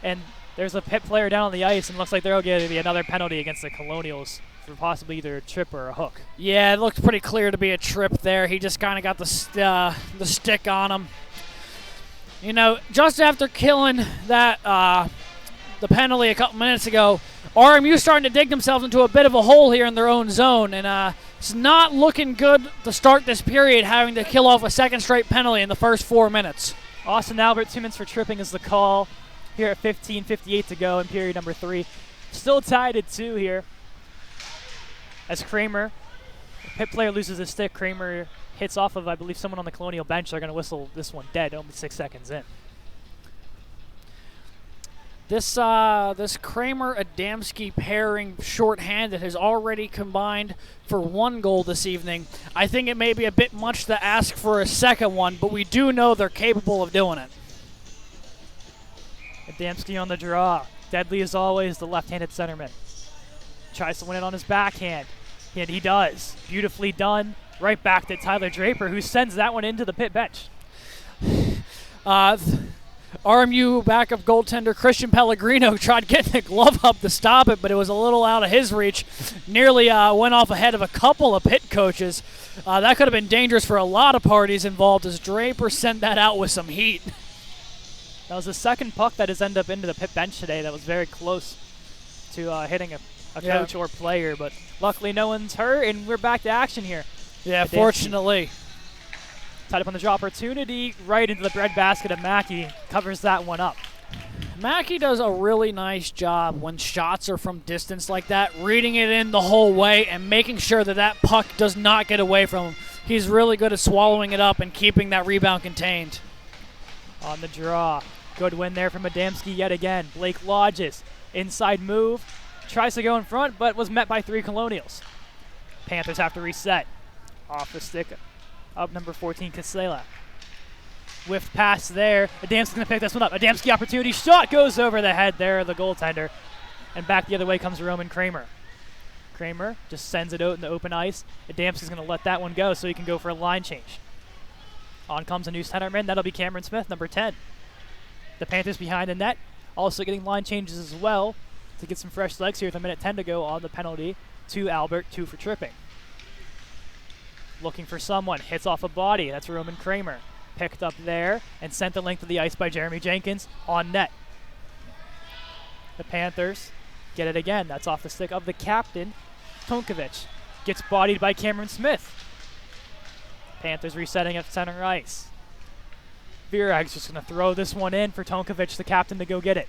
and there's a Pitt player down on the ice, and looks like there'll get another penalty against the Colonials for possibly either a trip or a hook. Yeah, it looked pretty clear to be a trip there. He just kind of got the stick on him. You know, just after killing that the penalty a couple minutes ago, RMU starting to dig themselves into a bit of a hole here in their own zone, and it's not looking good to start this period, having to kill off a second straight penalty in the first 4 minutes. Austin Albert, 2 minutes for tripping is the call here at 15:58 to go in period number 3. Still tied at 2 here. As Kramer, the Pitt player loses his stick, Kramer hits off of, I believe, someone on the Colonial bench. They're going to whistle this one dead, only 6 seconds in. This Kramer-Adamski pairing shorthanded has already combined for 1 goal this evening. I think it may be a bit much to ask for a second one, but we do know they're capable of doing it. Adamski on the draw. Deadly as always, the left-handed centerman. Tries to win it on his backhand, and he does. Beautifully done. Right back to Tyler Draper, who sends that one into the Pitt bench. RMU backup goaltender Christian Pellegrino tried getting the glove up to stop it, but it was a little out of his reach. Nearly went off ahead of a couple of Pitt coaches. That could have been dangerous for a lot of parties involved, as Draper sent that out with some heat. That was the second puck that has ended up into the Pitt bench today that was very close to hitting a coach or player, but luckily no one's hurt, and we're back to action here. Yeah, fortunately. Tied up on the draw opportunity, right into the breadbasket of Mackey. Covers that one up. Mackey does a really nice job when shots are from distance like that, reading it in the whole way and making sure that that puck does not get away from him. He's really good at swallowing it up and keeping that rebound contained. On the draw. Good win there from Adamski yet again. Blake Lodges, inside move. Tries to go in front, but was met by 3 Colonials. Panthers have to reset. Off the stick of number 14, Casella. Whiffed pass there. Adamski's going to pick this one up. Adamski opportunity. Shot goes over the head there of the goaltender. And back the other way comes Roman Kramer. Kramer just sends it out in the open ice. Adamski's going to let that one go so he can go for a line change. On comes a new centerman. That'll be Cameron Smith, number 10. The Panthers behind the net. Also getting line changes as well to get some fresh legs here with 1:10 to go on the penalty to Albert, 2 for tripping. Looking for someone, hits off a body. That's Roman Kramer. Picked up there and sent the length of the ice by Jeremy Jenkins on net. The Panthers get it again. That's off the stick of the captain, Tonkovic. Gets bodied by Cameron Smith. Panthers resetting at center ice. Virag's just going to throw this one in for Tonkovic, the captain, to go get it.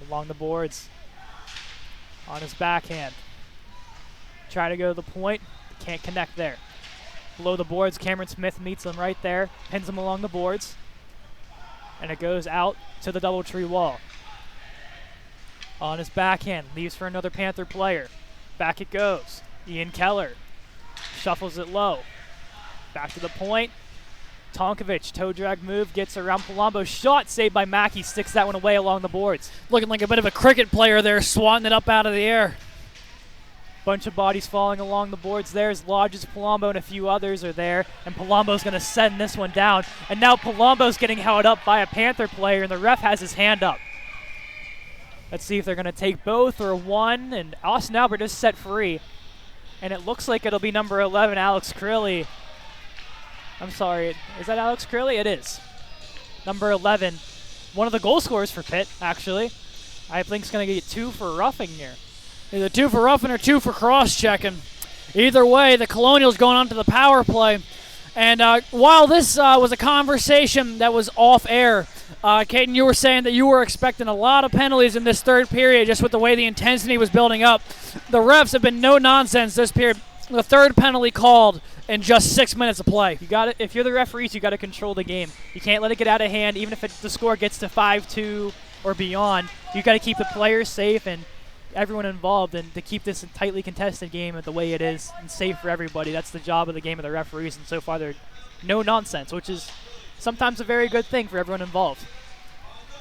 Along the boards. On his backhand. Try to go to the point. Can't connect there. Below the boards, Cameron Smith meets him right there. Pins him along the boards. And it goes out to the DoubleTree wall. On his backhand, leaves for another Panther player. Back it goes. Ian Keller shuffles it low. Back to the point. Tonkovic, toe drag move, gets around Palumbo. Shot saved by Mackey, sticks that one away along the boards. Looking like a bit of a cricket player there, swatting it up out of the air. Bunch of bodies falling along the boards there as Lodges, Palumbo, and a few others are there. And Palumbo's going to send this one down. And now Palumbo's getting held up by a Panther player, and the ref has his hand up. Let's see if they're going to take both or one. And Austin Albert is set free. And it looks like it'll be number 11, Alex Crilly. I'm sorry, is that Alex Crilly? It is. Number 11, one of the goal scorers for Pitt, actually. I think he's going to get 2 for roughing here. Either 2 for roughing or 2 for cross-checking. Either way, the Colonials going on to the power play. And while this was a conversation that was off-air, Caden, you were saying that you were expecting a lot of penalties in this third period just with the way the intensity was building up. The refs have been no nonsense this period. The third penalty called in just 6 minutes of play. You got it. If you're the referees, you got to control the game. You can't let it get out of hand. Even if the score gets to 5-2 or beyond, you got to keep the players safe and everyone involved, and to keep this a tightly contested game the way it is and safe for everybody. That's the job of the game of the referees, and so far they're no nonsense, which is sometimes a very good thing for everyone involved.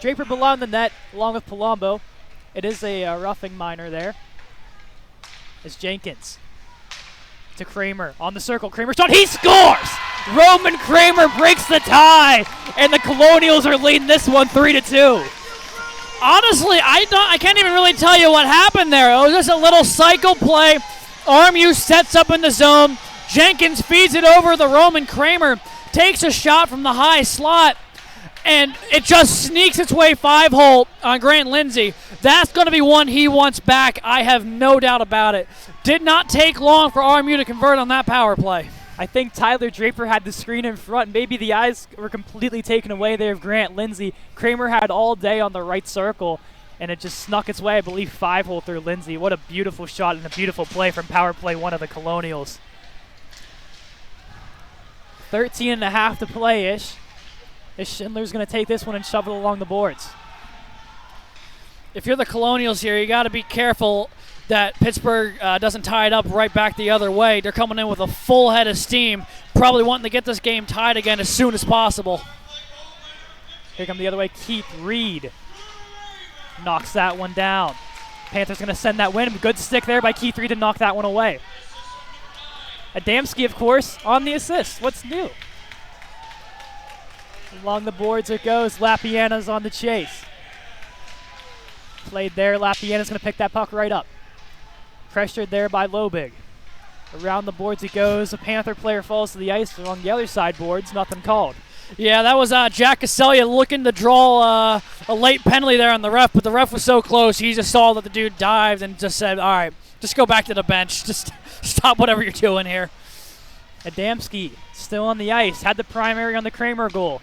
Draper below the net along with Palumbo. It is a roughing minor there. As Jenkins to Kramer on the circle. Kramer shot. He scores! Roman Kramer breaks the tie, and the Colonials are leading this one 3-2. Honestly, I can't even really tell you what happened there. It was just a little cycle play. RMU sets up in the zone. Jenkins feeds it over the Roman Kramer. Takes a shot from the high slot. And it just sneaks its way 5-hole on Grant Lindsay. That's going to be one he wants back. I have no doubt about it. Did not take long for RMU to convert on that power play. I think Tyler Draper had the screen in front. Maybe the eyes were completely taken away there of Grant Lindsay. Kramer had all day on the right circle, and it just snuck its way, I believe, 5-hole through Lindsay. What a beautiful shot and a beautiful play from power play one of the Colonials. 13.5 to play-ish. As Schindler's going to take this one and shove it along the boards. If you're the Colonials here, you got to be careful that Pittsburgh doesn't tie it up right back the other way. They're coming in with a full head of steam, probably wanting to get this game tied again as soon as possible. Here come the other way, Keith Reed. Knocks that one down. Panthers going to send that win. Good stick there by Keith Reed to knock that one away. Adamski, of course, on the assist. What's new? Along the boards it goes. Lapiana's on the chase. Played there. Lapiana's going to pick that puck right up. Pressured there by Lobig. Around the boards it goes. A Panther player falls to the ice along the other side boards. Nothing called. Yeah, that was Jack Casellia looking to draw a late penalty there on the ref, but the ref was so close, he just saw that the dude dived and just said, all right, just go back to the bench. Just stop whatever you're doing here. Adamski still on the ice. Had the primary on the Kramer goal.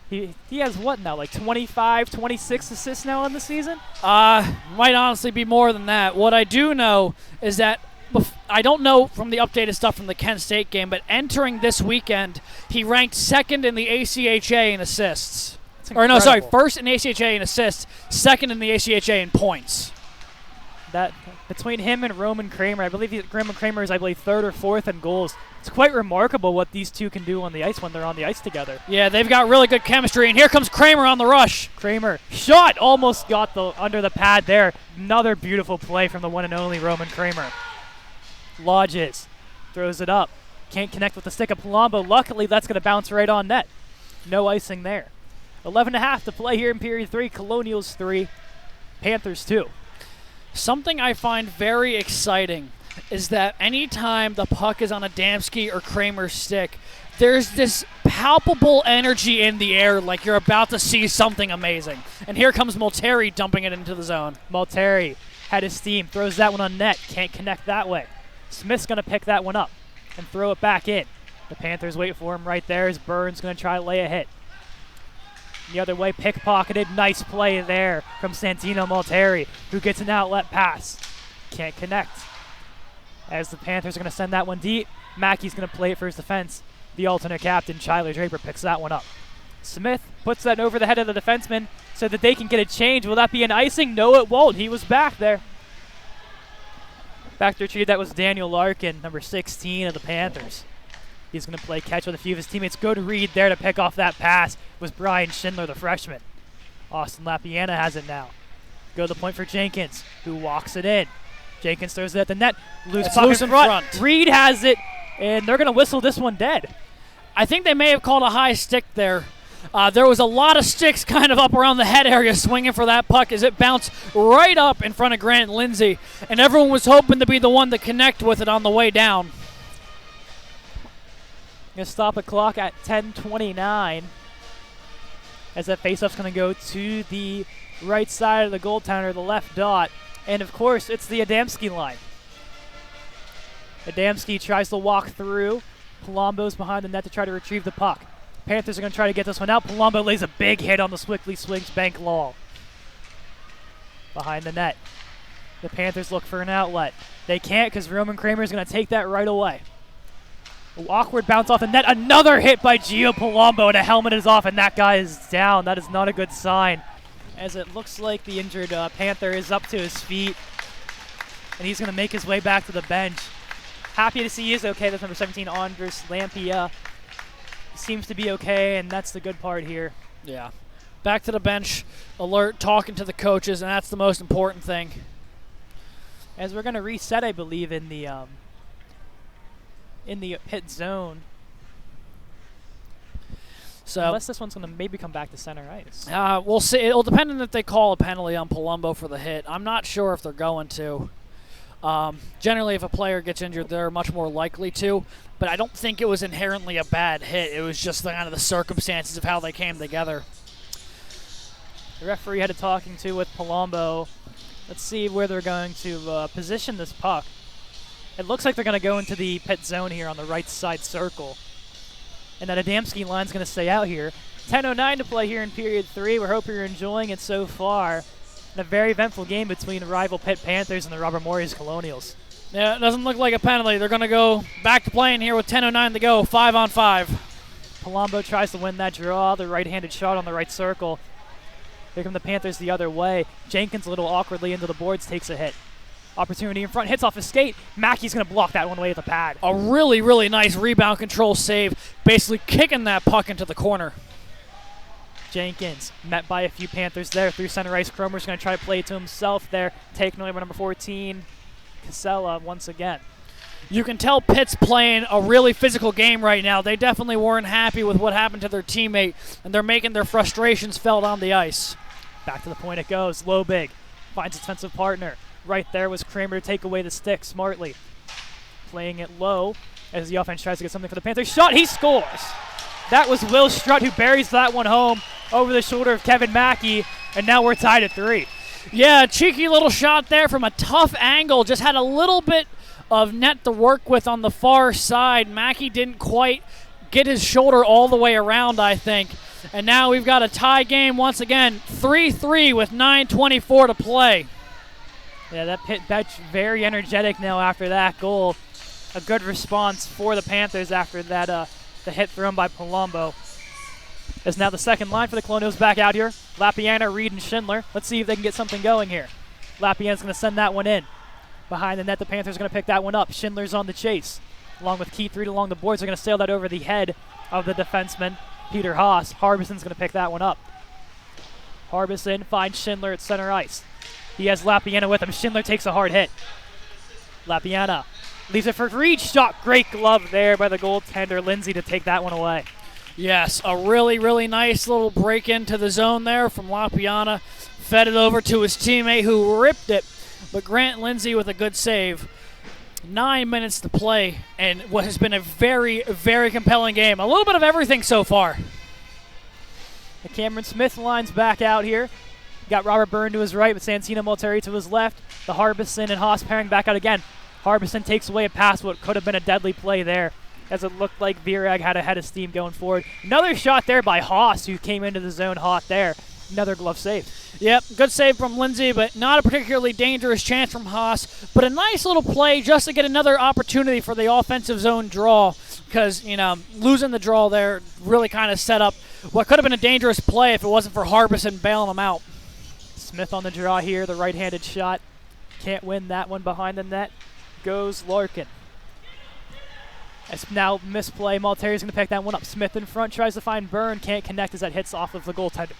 He has what now, like 25, 26 assists now in the season? Might honestly be more than that. What I do know is that I don't know from the updated stuff from the Kent State game, but entering this weekend, he ranked second in the ACHA in assists. Or no, sorry, first in ACHA in assists, second in the ACHA in points. That between him and Roman Kramer, I believe Roman Kramer is, third or fourth in goals. It's quite remarkable what these two can do on the ice when they're on the ice together. Yeah, they've got really good chemistry, and here comes Kramer on the rush. Kramer shot, almost got under the pad there. Another beautiful play from the one and only Roman Kramer. Lodges throws it up. Can't connect with the stick of Palumbo. Luckily, that's going to bounce right on net. No icing there. 11.5 to play here in period 3. Colonials 3, Panthers 2. Something I find very exciting is that anytime the puck is on Adamski or Kramer's stick, there's this palpable energy in the air like you're about to see something amazing. And here comes Malteri dumping it into the zone. Malteri had his steam, throws that one on net, can't connect that way. Smith's going to pick that one up and throw it back in. The Panthers wait for him right there as Burns going to try to lay a hit. The other way, pickpocketed. Nice play there from Santino Malteri, who gets an outlet pass. Can't connect. As the Panthers are going to send that one deep, Mackey's going to play it for his defense. The alternate captain, Tyler Draper, picks that one up. Smith puts that over the head of the defenseman so that they can get a change. Will that be an icing? No, it won't. He was back there. Back to retrieve, that was Daniel Larkin, number 16 of the Panthers. He's going to play catch with a few of his teammates. Good read there to pick off that pass was Brian Schindler, the freshman. Austin Lapiana has it now. Go to the point for Jenkins, who walks it in. Jenkins throws it at the net. Loose puck in front. Reed has it, and they're going to whistle this one dead. I think they may have called a high stick there. There was a lot of sticks kind of up around the head area swinging for that puck as it bounced right up in front of Grant Lindsay, and everyone was hoping to be the one to connect with it on the way down. Going to stop the clock at 10:29 as that faceoff's going to go to the right side of the goaltender, the left dot, and of course it's the Adamski line. Adamski tries to walk through. Palumbo's behind the net to try to retrieve the puck. Panthers are going to try to get this one out. Palumbo lays a big hit on the Swickley Swings bank wall. Behind the net. The Panthers look for an outlet. They can't because Roman Kramer is going to take that right away. Awkward bounce off the net. Another hit by Gio Palumbo, and a helmet is off, and that guy is down. That is not a good sign, as it looks like the injured Panther is up to his feet, and he's going to make his way back to the bench. Happy to see he is okay. That's number 17, Andres Lampia. Seems to be okay, and that's the good part here. Yeah. Back to the bench, alert, talking to the coaches, and that's the most important thing. As we're going to reset, I believe, in the pit zone. So unless this one's going to maybe come back to center ice. We'll see. It'll depend on if they call a penalty on Palumbo for the hit. I'm not sure if they're going to. Generally, if a player gets injured, they're much more likely to, but I don't think it was inherently a bad hit. It was just kind of the circumstances of how they came together. The referee had a talking to with Palumbo. Let's see where they're going to position this puck. It looks like they're going to go into the pit zone here on the right side circle. And that Adamski line's going to stay out here. 10:09 to play here in period 3. We hope you're enjoying it so far. A very eventful game between rival Pitt Panthers and the Robert Morris Colonials. Yeah, it doesn't look like a penalty. They're going to go back to playing here with 10:09 to go, 5-on-5. Palumbo tries to win that draw, the right-handed shot on the right circle. Here come the Panthers the other way. Jenkins a little awkwardly into the boards, takes a hit. Opportunity in front, hits off his skate. Mackey's going to block that one away at the pad. A really, really nice rebound control save, basically kicking that puck into the corner. Jenkins met by a few Panthers there through center ice. Cromer's going to try to play it to himself there, taking away by number 14, Casella once again. You can tell Pitt's playing a really physical game right now. They definitely weren't happy with what happened to their teammate, and they're making their frustrations felt on the ice. Back to the point it goes. Lobig finds his defensive partner. Right there was Kramer to take away the stick smartly. Playing it low as the offense tries to get something for the Panthers. Shot, he scores! That was Will Strutt who buries that one home over the shoulder of Kevin Mackey, and now we're tied at 3. Yeah, cheeky little shot there from a tough angle. Just had a little bit of net to work with on the far side. Mackey didn't quite get his shoulder all the way around, I think. And now we've got a tie game once again, 3-3 with 9:24 to play. Yeah, that Pitt bench very energetic now after that goal. A good response for the Panthers after that the hit thrown by Palumbo. As now the second line for the Colonials back out here. Lapiana, Reed, and Schindler. Let's see if they can get something going here. Lapiana's going to send that one in. Behind the net, the Panthers are going to pick that one up. Schindler's on the chase. Along with Keith Reed along the boards, they're going to sail that over the head of the defenseman, Peter Haas. Harbison's going to pick that one up. Harbison finds Schindler at center ice. He has Lapiana with him. Schindler takes a hard hit. Lapiana leaves it for Reed. Shot. Great glove there by the goaltender, Lindsay, to take that one away. Yes, a really, really nice little break into the zone there from Lapiana. Fed it over to his teammate who ripped it, but Grant Lindsay with a good save. 9 minutes to play, and what has been a very, very compelling game. A little bit of everything so far. The Cameron Smith line's back out here. Got Robert Byrne to his right with Santino Malteri to his left. The Harbison and Haas pairing back out again. Harbison takes away a pass, what could have been a deadly play there, as it looked like Virag had a head of steam going forward. Another shot there by Haas, who came into the zone hot there. Another glove save. Yep, good save from Lindsay, but not a particularly dangerous chance from Haas. But a nice little play just to get another opportunity for the offensive zone draw. Because, losing the draw there really kind of set up what could have been a dangerous play if it wasn't for Harbison bailing them out. Smith on the draw here, the right-handed shot. Can't win that one behind the net. Goes Larkin. It's now misplay. Malteri's going to pick that one up. Smith in front, tries to find Byrne. Can't connect as that hits off of the goaltender.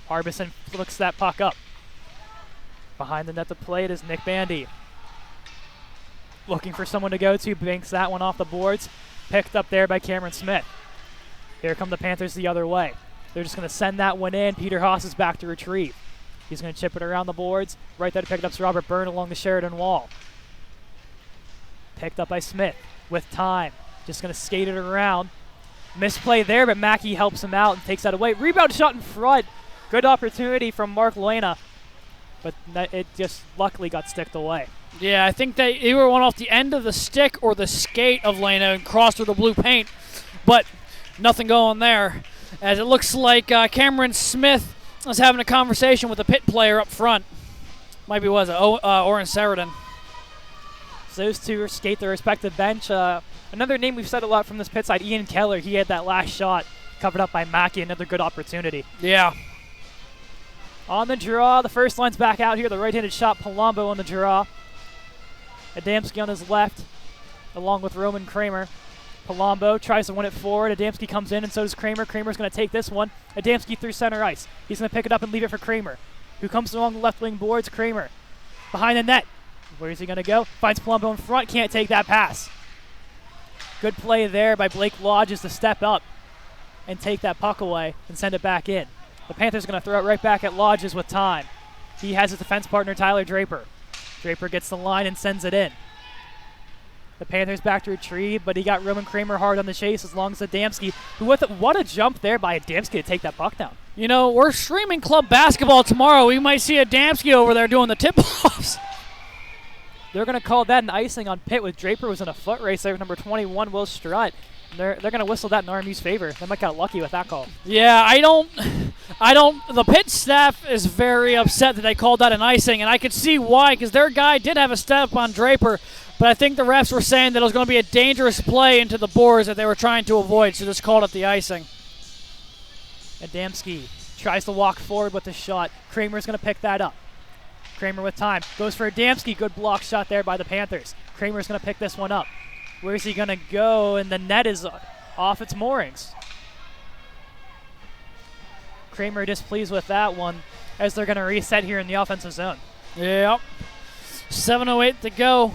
Harbison looks that puck up. Behind the net to play it is Nick Bandy. Looking for someone to go to. Banks that one off the boards. Picked up there by Cameron Smith. Here come the Panthers the other way. They're just going to send that one in. Peter Haas is back to retrieve. He's going to chip it around the boards. Right there to pick it up is Robert Byrne along the Sheridan wall. Picked up by Smith with time. Just going to skate it around. Misplay there, but Mackey helps him out and takes that away. Rebound shot in front. Good opportunity from Mark Lena, but it just luckily got sticked away. Yeah, I think they either went off the end of the stick or the skate of Lena and crossed through the blue paint, but nothing going there. As it looks like Cameron Smith was having a conversation with a PITT player up front. Maybe was it Oren Sheridan. So those two skate their respective bench. Another name we've said a lot from this PITT side, Ian Keller. He had that last shot covered up by Mackey. Another good opportunity. Yeah. On the draw, the first line's back out here. The right-handed shot, Palumbo on the draw. Adamski on his left, along with Roman Kramer. Palumbo tries to win it forward. Adamski comes in, and so does Kramer. Kramer's going to take this one. Adamski through center ice. He's going to pick it up and leave it for Kramer, who comes along the left wing boards. Kramer behind the net. Where is he going to go? Finds Palumbo in front. Can't take that pass. Good play there by Blake Lodges to step up and take that puck away and send it back in. The Panthers are going to throw it right back at Lodges with time. He has his defense partner, Tyler Draper. Draper gets the line and sends it in. The Panthers back to retrieve, but he got Roman Kramer hard on the chase as long as Adamski, who what a jump there by Adamski to take that puck down. We're streaming club basketball tomorrow. We might see Adamski over there doing the tip-offs. They're going to call that an icing on PITT with Draper was in a foot race there with number 21, Will Strutt. They're going to whistle that in RMU's favor. They might got lucky with that call. Yeah, the PITT staff is very upset that they called that an icing, and I could see why, because their guy did have a step on Draper, but I think the refs were saying that it was going to be a dangerous play into the boards that they were trying to avoid, so just called it the icing. Adamski tries to walk forward with the shot. Kramer's going to pick that up. Kramer with time. Goes for Adamski. Good block shot there by the Panthers. Kramer's going to pick this one up. Where's he going to go? And the net is off its moorings. Kramer displeased with that one as they're going to reset here in the offensive zone. Yep. 7:08 to go.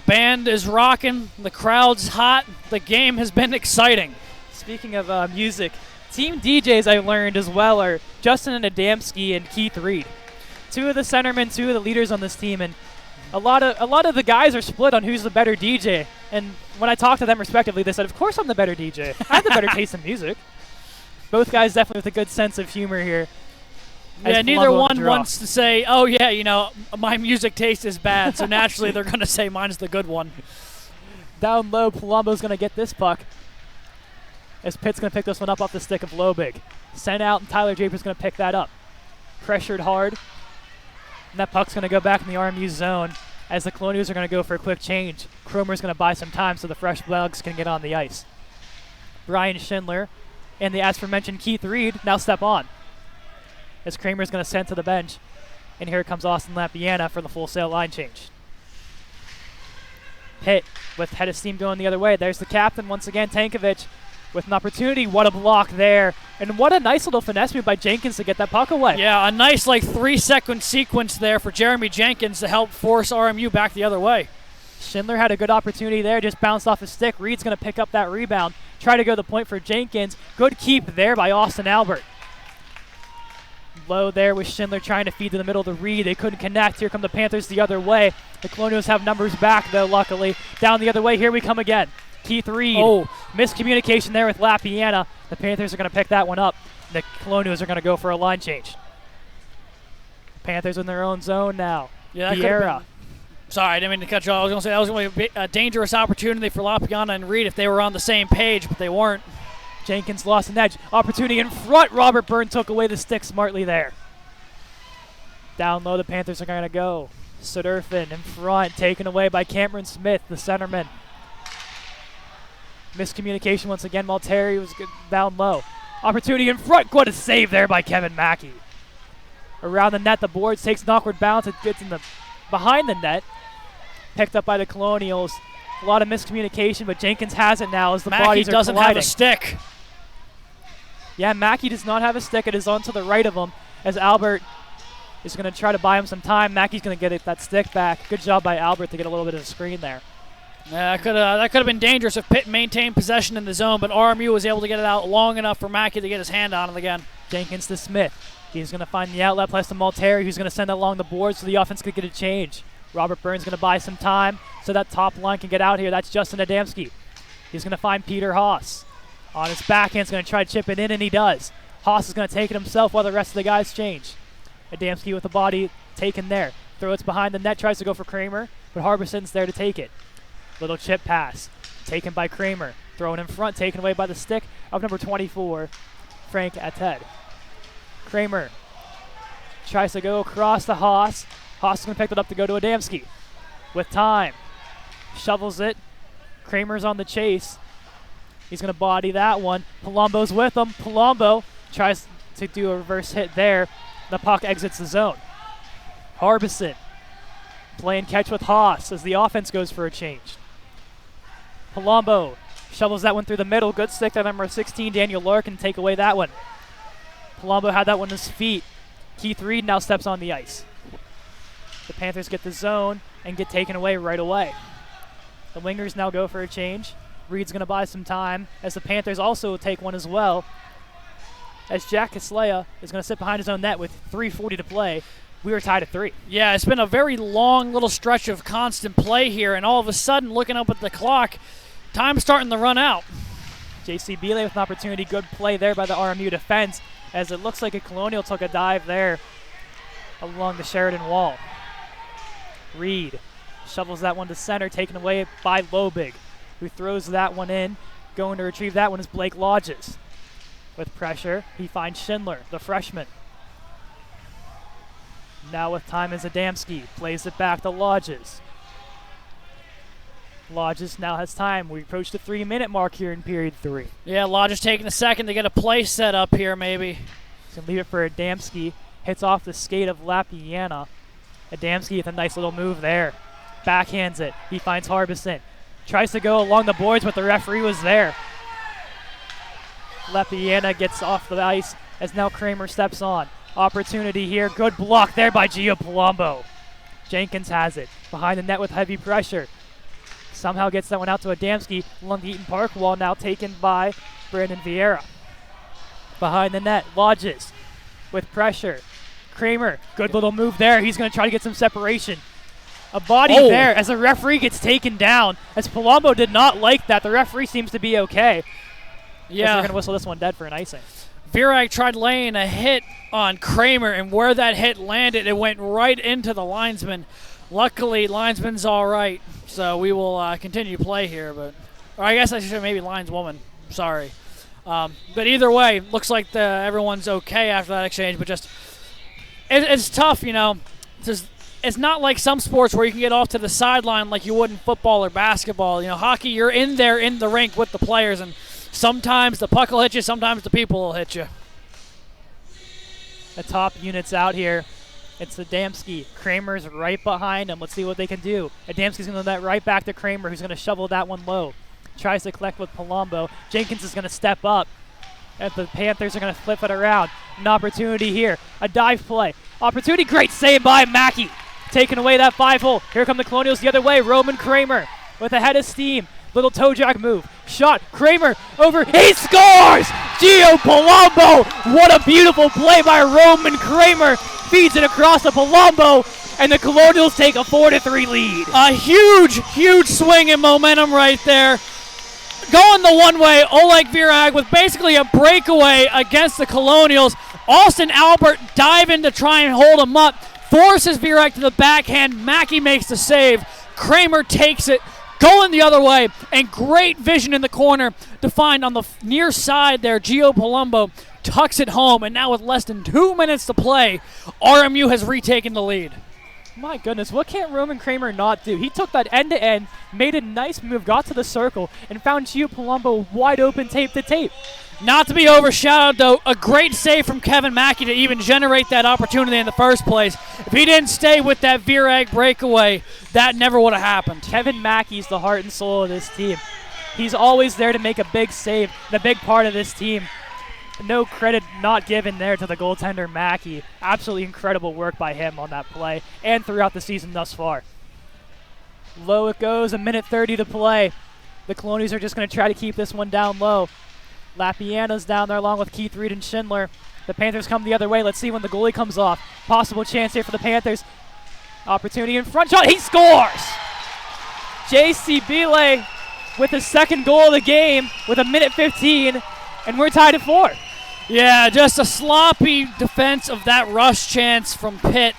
Band is rocking. The crowd's hot. The game has been exciting. Speaking of music, team DJs I learned as well are Justin Adamski and Keith Reed. Two of the centermen, two of the leaders on this team, and a lot of the guys are split on who's the better DJ. And when I talked to them respectively, they said, "Of course I'm the better DJ. I have the better taste in music." Both guys definitely with a good sense of humor here. Yeah, neither one wants to say, "Oh yeah, my music taste is bad." So naturally, they're going to say mine's the good one. Down low, Palumbo's going to get this puck. As Pitt's going to pick this one up off the stick of Lobig. Sent out, and Tyler Draper's going to pick that up. Pressured hard. And that puck's going to go back in the RMU zone as the Colonials are going to go for a quick change. Cromer's going to buy some time so the fresh bugs can get on the ice. Brian Schindler and the aforementioned Keith Reed now step on. As Kramer's going to send to the bench. And here comes Austin Lampiana for the full sail line change. PITT with head of steam going the other way. There's the captain once again, Tankovic, with an opportunity. What a block there. And what a nice little finesse move by Jenkins to get that puck away. Yeah, a nice 3-second sequence there for Jeremy Jenkins to help force RMU back the other way. Schindler had a good opportunity there, just bounced off his stick. Reed's going to pick up that rebound, try to go the point for Jenkins. Good keep there by Austin Albert. Low there with Schindler trying to feed to the middle to Reed. They couldn't connect. Here come the Panthers the other way. The Colonials have numbers back, though, luckily. Down the other way, here we come again. Keith Reed. Oh, miscommunication there with Lapiana. The Panthers are going to pick that one up. The Colonials are going to go for a line change. Panthers in their own zone now. Yeah, Vieira. Sorry, I didn't mean to cut you off. I was going to say that was going to be a dangerous opportunity for Lapiana and Reed if they were on the same page, but they weren't. Jenkins lost an edge. Opportunity in front. Robert Byrne took away the stick smartly there. Down low, the Panthers are going to go. Sudurfin in front, taken away by Cameron Smith, the centerman. Miscommunication once again. Malteri was down low. Opportunity in front. What a save there by Kevin Mackey. Around the net, the boards takes an awkward bounce. It gets in the behind the net. Picked up by the Colonials. A lot of miscommunication, but Jenkins has it now as the bodies are colliding. Mackey doesn't have a stick. Yeah, Mackey does not have a stick. It is on to the right of him as Albert is going to try to buy him some time. Mackey's going to get that stick back. Good job by Albert to get a little bit of a screen there. Yeah, that could have been dangerous if Pitt maintained possession in the zone, but RMU was able to get it out long enough for Mackey to get his hand on it again. Jenkins to Smith. He's going to find the outlet, plus to Malteri, who's going to send it along the board so the offense could get a change. Robert Burns going to buy some time so that top line can get out here. That's Justin Adamski. He's going to find Peter Haas. On his backhand, he's going to try to chip it in, and he does. Haas is going to take it himself while the rest of the guys change. Adamski with the body taken there. Throw it's behind the net, tries to go for Kramer, but Harbison's there to take it. Little chip pass, taken by Kramer. Thrown in front, taken away by the stick of number 24, Frank Atted. Kramer tries to go across to Haas. Haas is going to pick it up to go to Adamski. With time, shovels it. Kramer's on the chase. He's going to body that one. Palumbo's with him. Palumbo tries to do a reverse hit there. The puck exits the zone. Harbison playing catch with Haas as the offense goes for a change. Palumbo shovels that one through the middle. Good stick to number 16, Daniel Larkin, take away that one. Palumbo had that one on his feet. Keith Reed now steps on the ice. The Panthers get the zone and get taken away right away. The wingers now go for a change. Reed's going to buy some time as the Panthers also take one as well. As Jack Kislea is going to sit behind his own net with 3:40 to play. We were tied at 3. Yeah, it's been a very long little stretch of constant play here, and all of a sudden, looking up at the clock, time's starting to run out. J.C. Belay with an opportunity. Good play there by the RMU defense as it looks like a Colonial took a dive there along the Sheridan wall. Reed shovels that one to center, taken away by Lobig, who throws that one in. Going to retrieve that one is Blake Lodges. With pressure, he finds Schindler, the freshman. Now with time is Adamski. Plays it back to Lodges. Lodges now has time. We approach the 3-minute mark here in period 3. Yeah, Lodges taking a second to get a play set up here maybe. He's going to leave it for Adamski. Hits off the skate of Lapiana. Adamski with a nice little move there. Backhands it. He finds Harbison. Tries to go along the boards, but the referee was there. Lapiana gets off the ice as now Kramer steps on. Opportunity here. Good block there by Gio Palumbo. Jenkins has it. Behind the net with heavy pressure. Somehow gets that one out to Adamski along the Eaton Park wall, now taken by Brandon Vieira. Behind the net, Lodges with pressure. Kramer, good little move there. He's going to try to get some separation. A body there as the referee gets taken down. As Palumbo did not like that. The referee seems to be okay. Yeah. They're going to whistle this one dead for an icing. Virak tried laying a hit on Kramer, and where that hit landed, it went right into the linesman. Luckily, linesman's all right, so we will continue to play here. But, or I guess I should say maybe lineswoman. Sorry. But either way, looks like everyone's okay after that exchange. But just, it's tough, you know. It's not like some sports where you can get off to the sideline like you would in football or basketball. You know, hockey, you're in there in the rink with the players, and sometimes the puck will hit you, sometimes the people will hit you. The top unit's out here. It's Adamski. Kramer's right behind him. Let's see what they can do. Adamski's going to let right back to Kramer, who's going to shovel that one low. Tries to collect with Palumbo. Jenkins is going to step up. And the Panthers are going to flip it around. An opportunity here. A dive play. Opportunity. Great save by Mackey. Taking away that 5-hole. Here come the Colonials the other way. Roman Kramer with a head of steam. Little toe drag move. Shot. Kramer over. He scores! Gio Palumbo! What a beautiful play by Roman Kramer. Feeds it across to Palumbo. And the Colonials take a 4-3 lead. A huge swing in momentum right there. Going the one way, Oleg Virag with basically a breakaway against the Colonials. Austin Albert diving to try and hold him up. Forces Virag to the backhand. Mackey makes the save. Kramer takes it. going the other way, and great vision in the corner to find on the near side there. Gio Palumbo tucks it home, and now with less than 2 minutes to play, RMU has retaken the lead. My goodness, what can't Roman Kramer not do? He took that end-to-end, made a nice move, got to the circle, and found Gio Palumbo wide open tape to tape. Not to be overshadowed, though, a great save from Kevin Mackey to even generate that opportunity in the first place. If he didn't stay with that Virag breakaway, that never would have happened. Kevin Mackey's the heart and soul of this team. He's always there to make a big save, the big part of this team. No credit not given there to the goaltender Mackey. Absolutely incredible work by him on that play and throughout the season thus far. Low it goes, a minute 30 to play. The Colonials are just going to try to keep this one down low. Lapiana's down there along with Keith Reed and Schindler. The Panthers come the other way. Let's see when the goalie comes off. Possible chance here for the Panthers. Opportunity in front. Shot. He scores! J.C. Bile with the second goal of the game with a minute 15, and we're tied at 4. Yeah, just a sloppy defense of that rush chance from Pitt.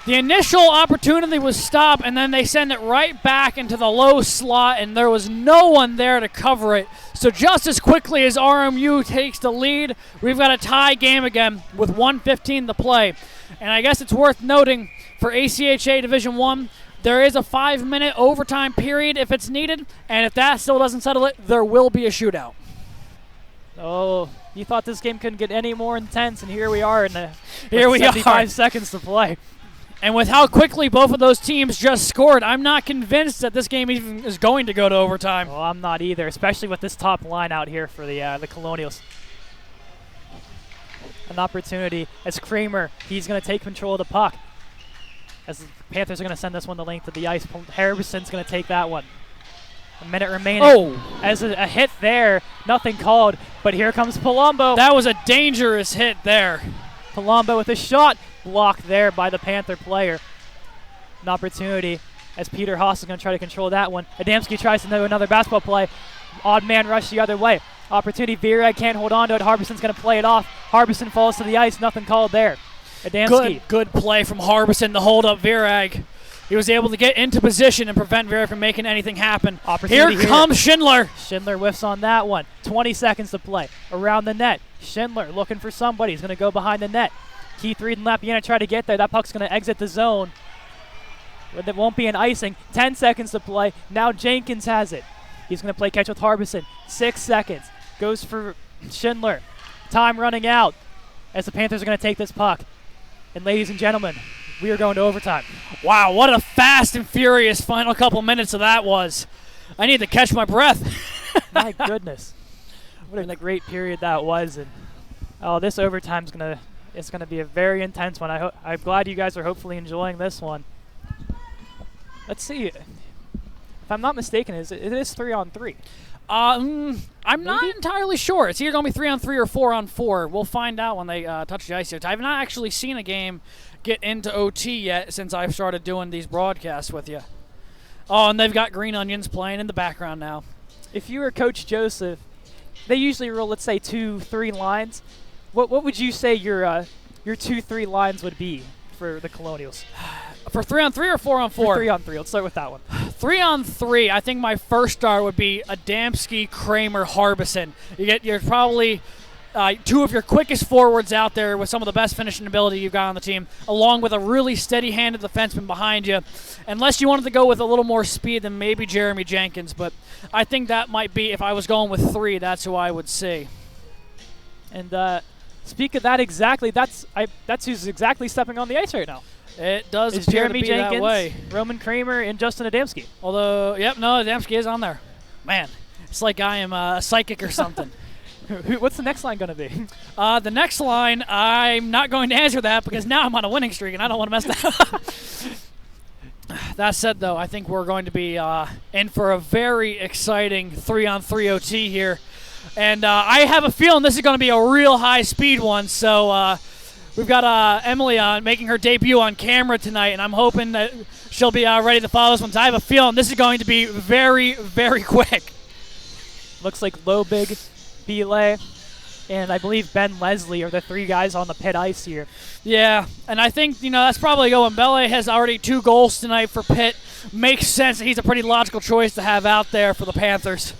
The initial opportunity was stopped, and then they send it right back into the low slot, and there was no one there to cover it. So just as quickly as RMU takes the lead, we've got a tie game again with 1:15 to play. And I guess it's worth noting for ACHA Division I, there is a 5-minute overtime period if it's needed, and if that still doesn't settle it, there will be a shootout. Oh, you thought this game couldn't get any more intense, and here we are in the 75 seconds to play. And with how quickly both of those teams just scored, I'm not convinced that this game even is going to go to overtime. Well, I'm not either, especially with this top line out here for the Colonials. An opportunity as Kramer, he's going to take control of the puck. As the Panthers are going to send this one the length of the ice. Harrison's going to take that one. A minute remaining. Oh! As a hit there, nothing called, but here comes Palumbo. That was a dangerous hit there. Palumbo with a shot blocked there by the Panther player. An opportunity as Peter Haas is going to try to control that one. Adamski tries to do another basketball play. Odd man rush the other way. Opportunity, Virag can't hold on to it. Harbison's going to play it off. Harbison falls to the ice, nothing called there. Adamski. Good play from Harbison to hold up Virag. He was able to get into position and prevent Virag from making anything happen. Here comes Schindler. Schindler whiffs on that one. 20 seconds to play. Around the net. Schindler looking for somebody. He's going to go behind the net. Keith Reed and Lapiana try to get there. That puck's going to exit the zone. But there won't be an icing. 10 seconds to play. Now Jenkins has it. He's going to play catch with Harbison. 6 seconds. Goes for Schindler. Time running out as the Panthers are going to take this puck. And ladies and gentlemen, we are going to overtime. Wow, what a fast and furious final couple minutes of that was. I need to catch my breath. My goodness. What a great period that was. And oh, this overtime's going to be a very intense one. I'm glad you guys are hopefully enjoying this one. Let's see. If I'm not mistaken, it is 3-on-3. I'm not entirely sure. It's either going to be 3-on-3 or 4-on-4. We'll find out when they touch the ice here. I've not actually seen a game get into OT yet since I've started doing these broadcasts with you. Oh, and they've got Green Onions playing in the background now. If you were Coach Joseph, they usually roll, let's say, 2-3 lines. What would you say your 2-3 lines would be for the Colonials? For 3-on-3 or 4-on-4? For 3-on-3. Let's start with that one. 3-on-3, I think my first start would be Adamski, Kramer, Harbison. You're probably two of your quickest forwards out there with some of the best finishing ability you've got on the team, along with a really steady-handed defenseman behind you. Unless you wanted to go with a little more speed than maybe Jeremy Jenkins, but I think that might be, if I was going with 3, that's who I would see. And speak of that exactly, that's who's exactly stepping on the ice right now. It does It's appear Jeremy to be Jenkins, that way. Roman Kramer, and Justin Adamski. Although, Adamski is on there. Man, it's like I am a psychic or something. What's the next line going to be? The next line, I'm not going to answer that because now I'm on a winning streak and I don't want to mess that up. That said, though, I think we're going to be in for a very exciting 3-on-3 OT here. And I have a feeling this is going to be a real high-speed one, so we've got Emily making her debut on camera tonight, and I'm hoping that she'll be ready to follow this one. So I have a feeling this is going to be very, very quick. Looks like low big Belay and I believe Ben Leslie are the 3 guys on the pit ice here. Yeah, and I think, that's probably going. Bele has already 2 goals tonight for Pitt. Makes sense that he's a pretty logical choice to have out there for the Panthers.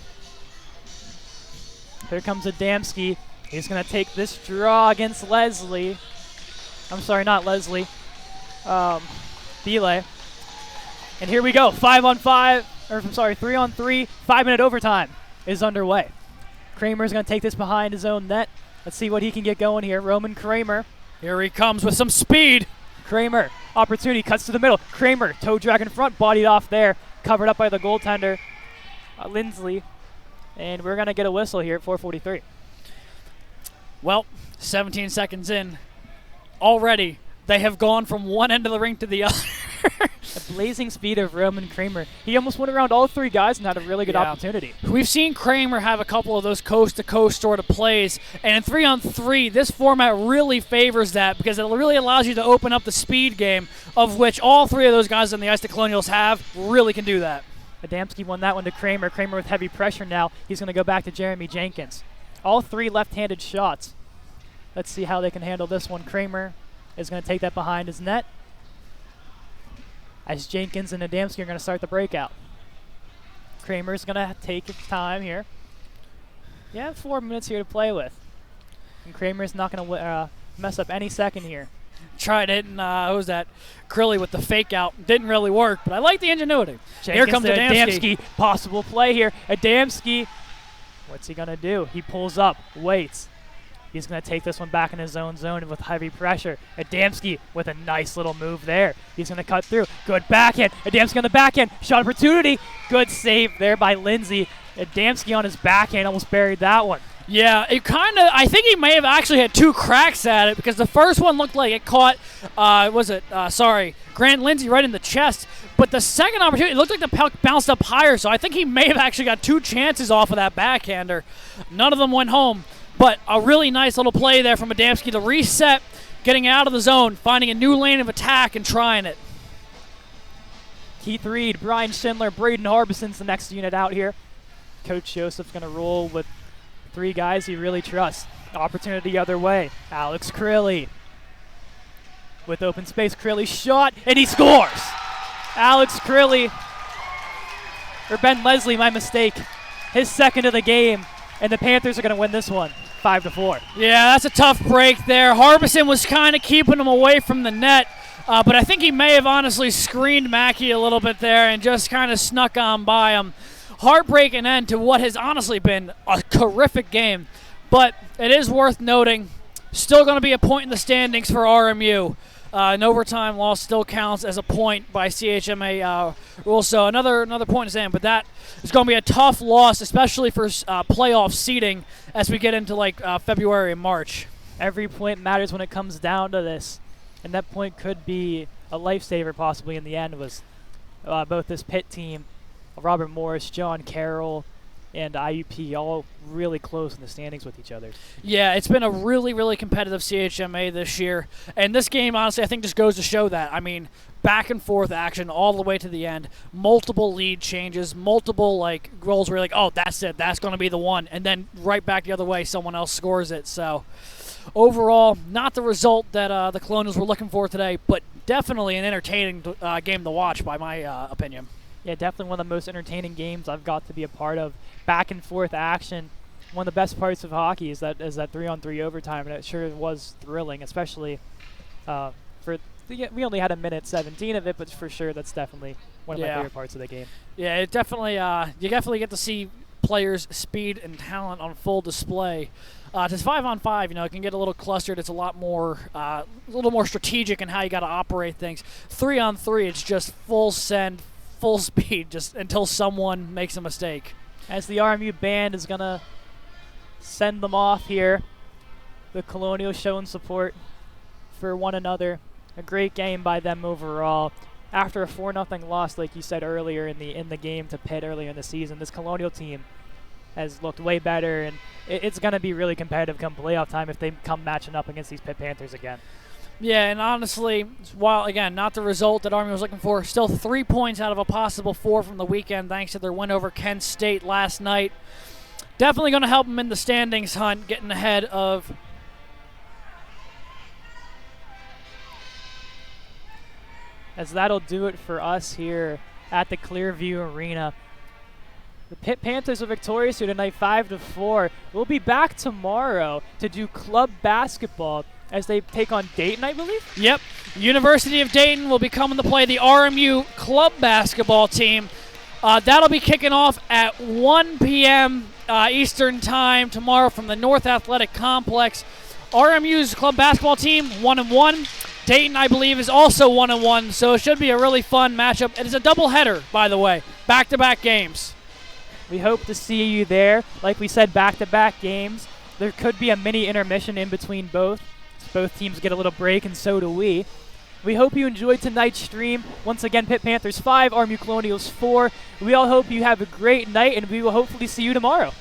Here comes Adamski. He's going to take this draw against Leslie. I'm sorry, not Leslie. Bele. And here we go. 5-on-5, or I'm sorry, 3-on-3, 5-minute overtime is underway. Kramer's going to take this behind his own net. Let's see what he can get going here. Roman Kramer. Here he comes with some speed. Kramer, opportunity, cuts to the middle. Kramer, toe drag in front, bodied off there, covered up by the goaltender, Lindsley. And we're going to get a whistle here at 4:43. Well, 17 seconds in. Already, they have gone from one end of the rink to the other. The blazing speed of Roman Kramer. He almost went around all 3 guys and had a really good opportunity. We've seen Kramer have a couple of those coast-to-coast sort of plays, and in 3-on-3, this format really favors that because it really allows you to open up the speed game, of which all 3 of those guys on the ice the Colonials have really can do that. Adamski won that one to Kramer. Kramer with heavy pressure now. He's going to go back to Jeremy Jenkins. All 3 left-handed shots. Let's see how they can handle this one. Kramer is going to take that behind his net, as Jenkins and Adamski are going to start the breakout. Kramer's going to take his time here. Yeah, 4 minutes here to play with. And Kramer's not going to mess up any second here. Tried it, and what was that? Crilly with the fake out. Didn't really work, but I like the ingenuity. Jenkins here comes Adamski. Possible play here. Adamski, what's he going to do? He pulls up, waits. He's going to take this one back in his own zone with heavy pressure. Adamski with a nice little move there. He's going to cut through. Good backhand. Adamski on the backhand. Shot opportunity. Good save there by Lindsay. Adamski on his backhand almost buried that one. Yeah, I think he may have actually had 2 cracks at it because the first one looked like it caught, Grant Lindsay right in the chest. But the second opportunity, it looked like the puck bounced up higher, so I think he may have actually got 2 chances off of that backhander. None of them went home. But a really nice little play there from Adamski to reset, getting out of the zone, finding a new lane of attack and trying it. Keith Reed, Brian Schindler, Braden Harbison's the next unit out here. Coach Joseph's going to roll with 3 guys he really trusts. Opportunity the other way. Alex Crilly with open space. Crilly shot, and he scores! Alex Crilly, or Ben Leslie, my mistake. His second of the game, and the Panthers are going to win this one, 5-4. Yeah, that's a tough break there. Harbison was kind of keeping him away from the net, but I think he may have honestly screened Mackey a little bit there and just kind of snuck on by him. Heartbreaking end to what has honestly been a terrific game, but it is worth noting, still going to be a point in the standings for RMU. An overtime loss still counts as a point by CHMA rules, so another point is in, but that is going to be a tough loss, especially for playoff seeding as we get into February and March. Every point matters when it comes down to this, and that point could be a lifesaver possibly in the end. Was both this Pitt team, Robert Morris, John Carroll, and IUP all really close in the standings with each other. Yeah, it's been a really, really competitive CHMA this year. And this game, honestly, I think just goes to show that. I mean, back and forth action all the way to the end. Multiple lead changes, multiple goals where you're like, oh, that's it. That's going to be the one. And then right back the other way, someone else scores it. So overall, not the result that the Colonials were looking for today, but definitely an entertaining game to watch by my opinion. Yeah, definitely one of the most entertaining games I've got to be a part of. Back and forth action. One of the best parts of hockey is that 3-on-3 overtime, and it sure was thrilling, especially we only had a minute 17 of it, but for sure that's definitely one of my favorite parts of the game. Yeah, it definitely you definitely get to see players' speed and talent on full display. Just 5-on-5, it can get a little clustered. It's a little more strategic in how you got to operate things. 3-on-3, it's just full send, full speed, just until someone makes a mistake. As the RMU band is going to send them off here, the Colonials showing support for one another. A great game by them overall. After a 4-0 loss, like you said earlier in the game to Pitt earlier in the season, this Colonial team has looked way better, and it's going to be really competitive come playoff time if they come matching up against these Pitt Panthers again. Yeah, and honestly, while, again, not the result that Army was looking for, still 3 points out of a possible 4 from the weekend thanks to their win over Kent State last night. Definitely going to help them in the standings hunt, getting ahead of as that'll do it for us here at the Clearview Arena. The Pitt Panthers are victorious here tonight, 5-4. We'll be back tomorrow to do club basketball as they take on Dayton, I believe. Yep. University of Dayton will be coming to play the RMU club basketball team. That'll be kicking off at 1 p.m. Eastern Time tomorrow from the North Athletic Complex. RMU's club basketball team 1-1. Dayton, I believe, is also 1-1, so it should be a really fun matchup. It is a doubleheader, by the way, back-to-back games. We hope to see you there. Like we said, back-to-back games. There could be a mini intermission in between both. Both teams get a little break, and so do we. We hope you enjoyed tonight's stream. Once again, Pitt Panthers 5, RMU Colonials 4. We all hope you have a great night, and we will hopefully see you tomorrow.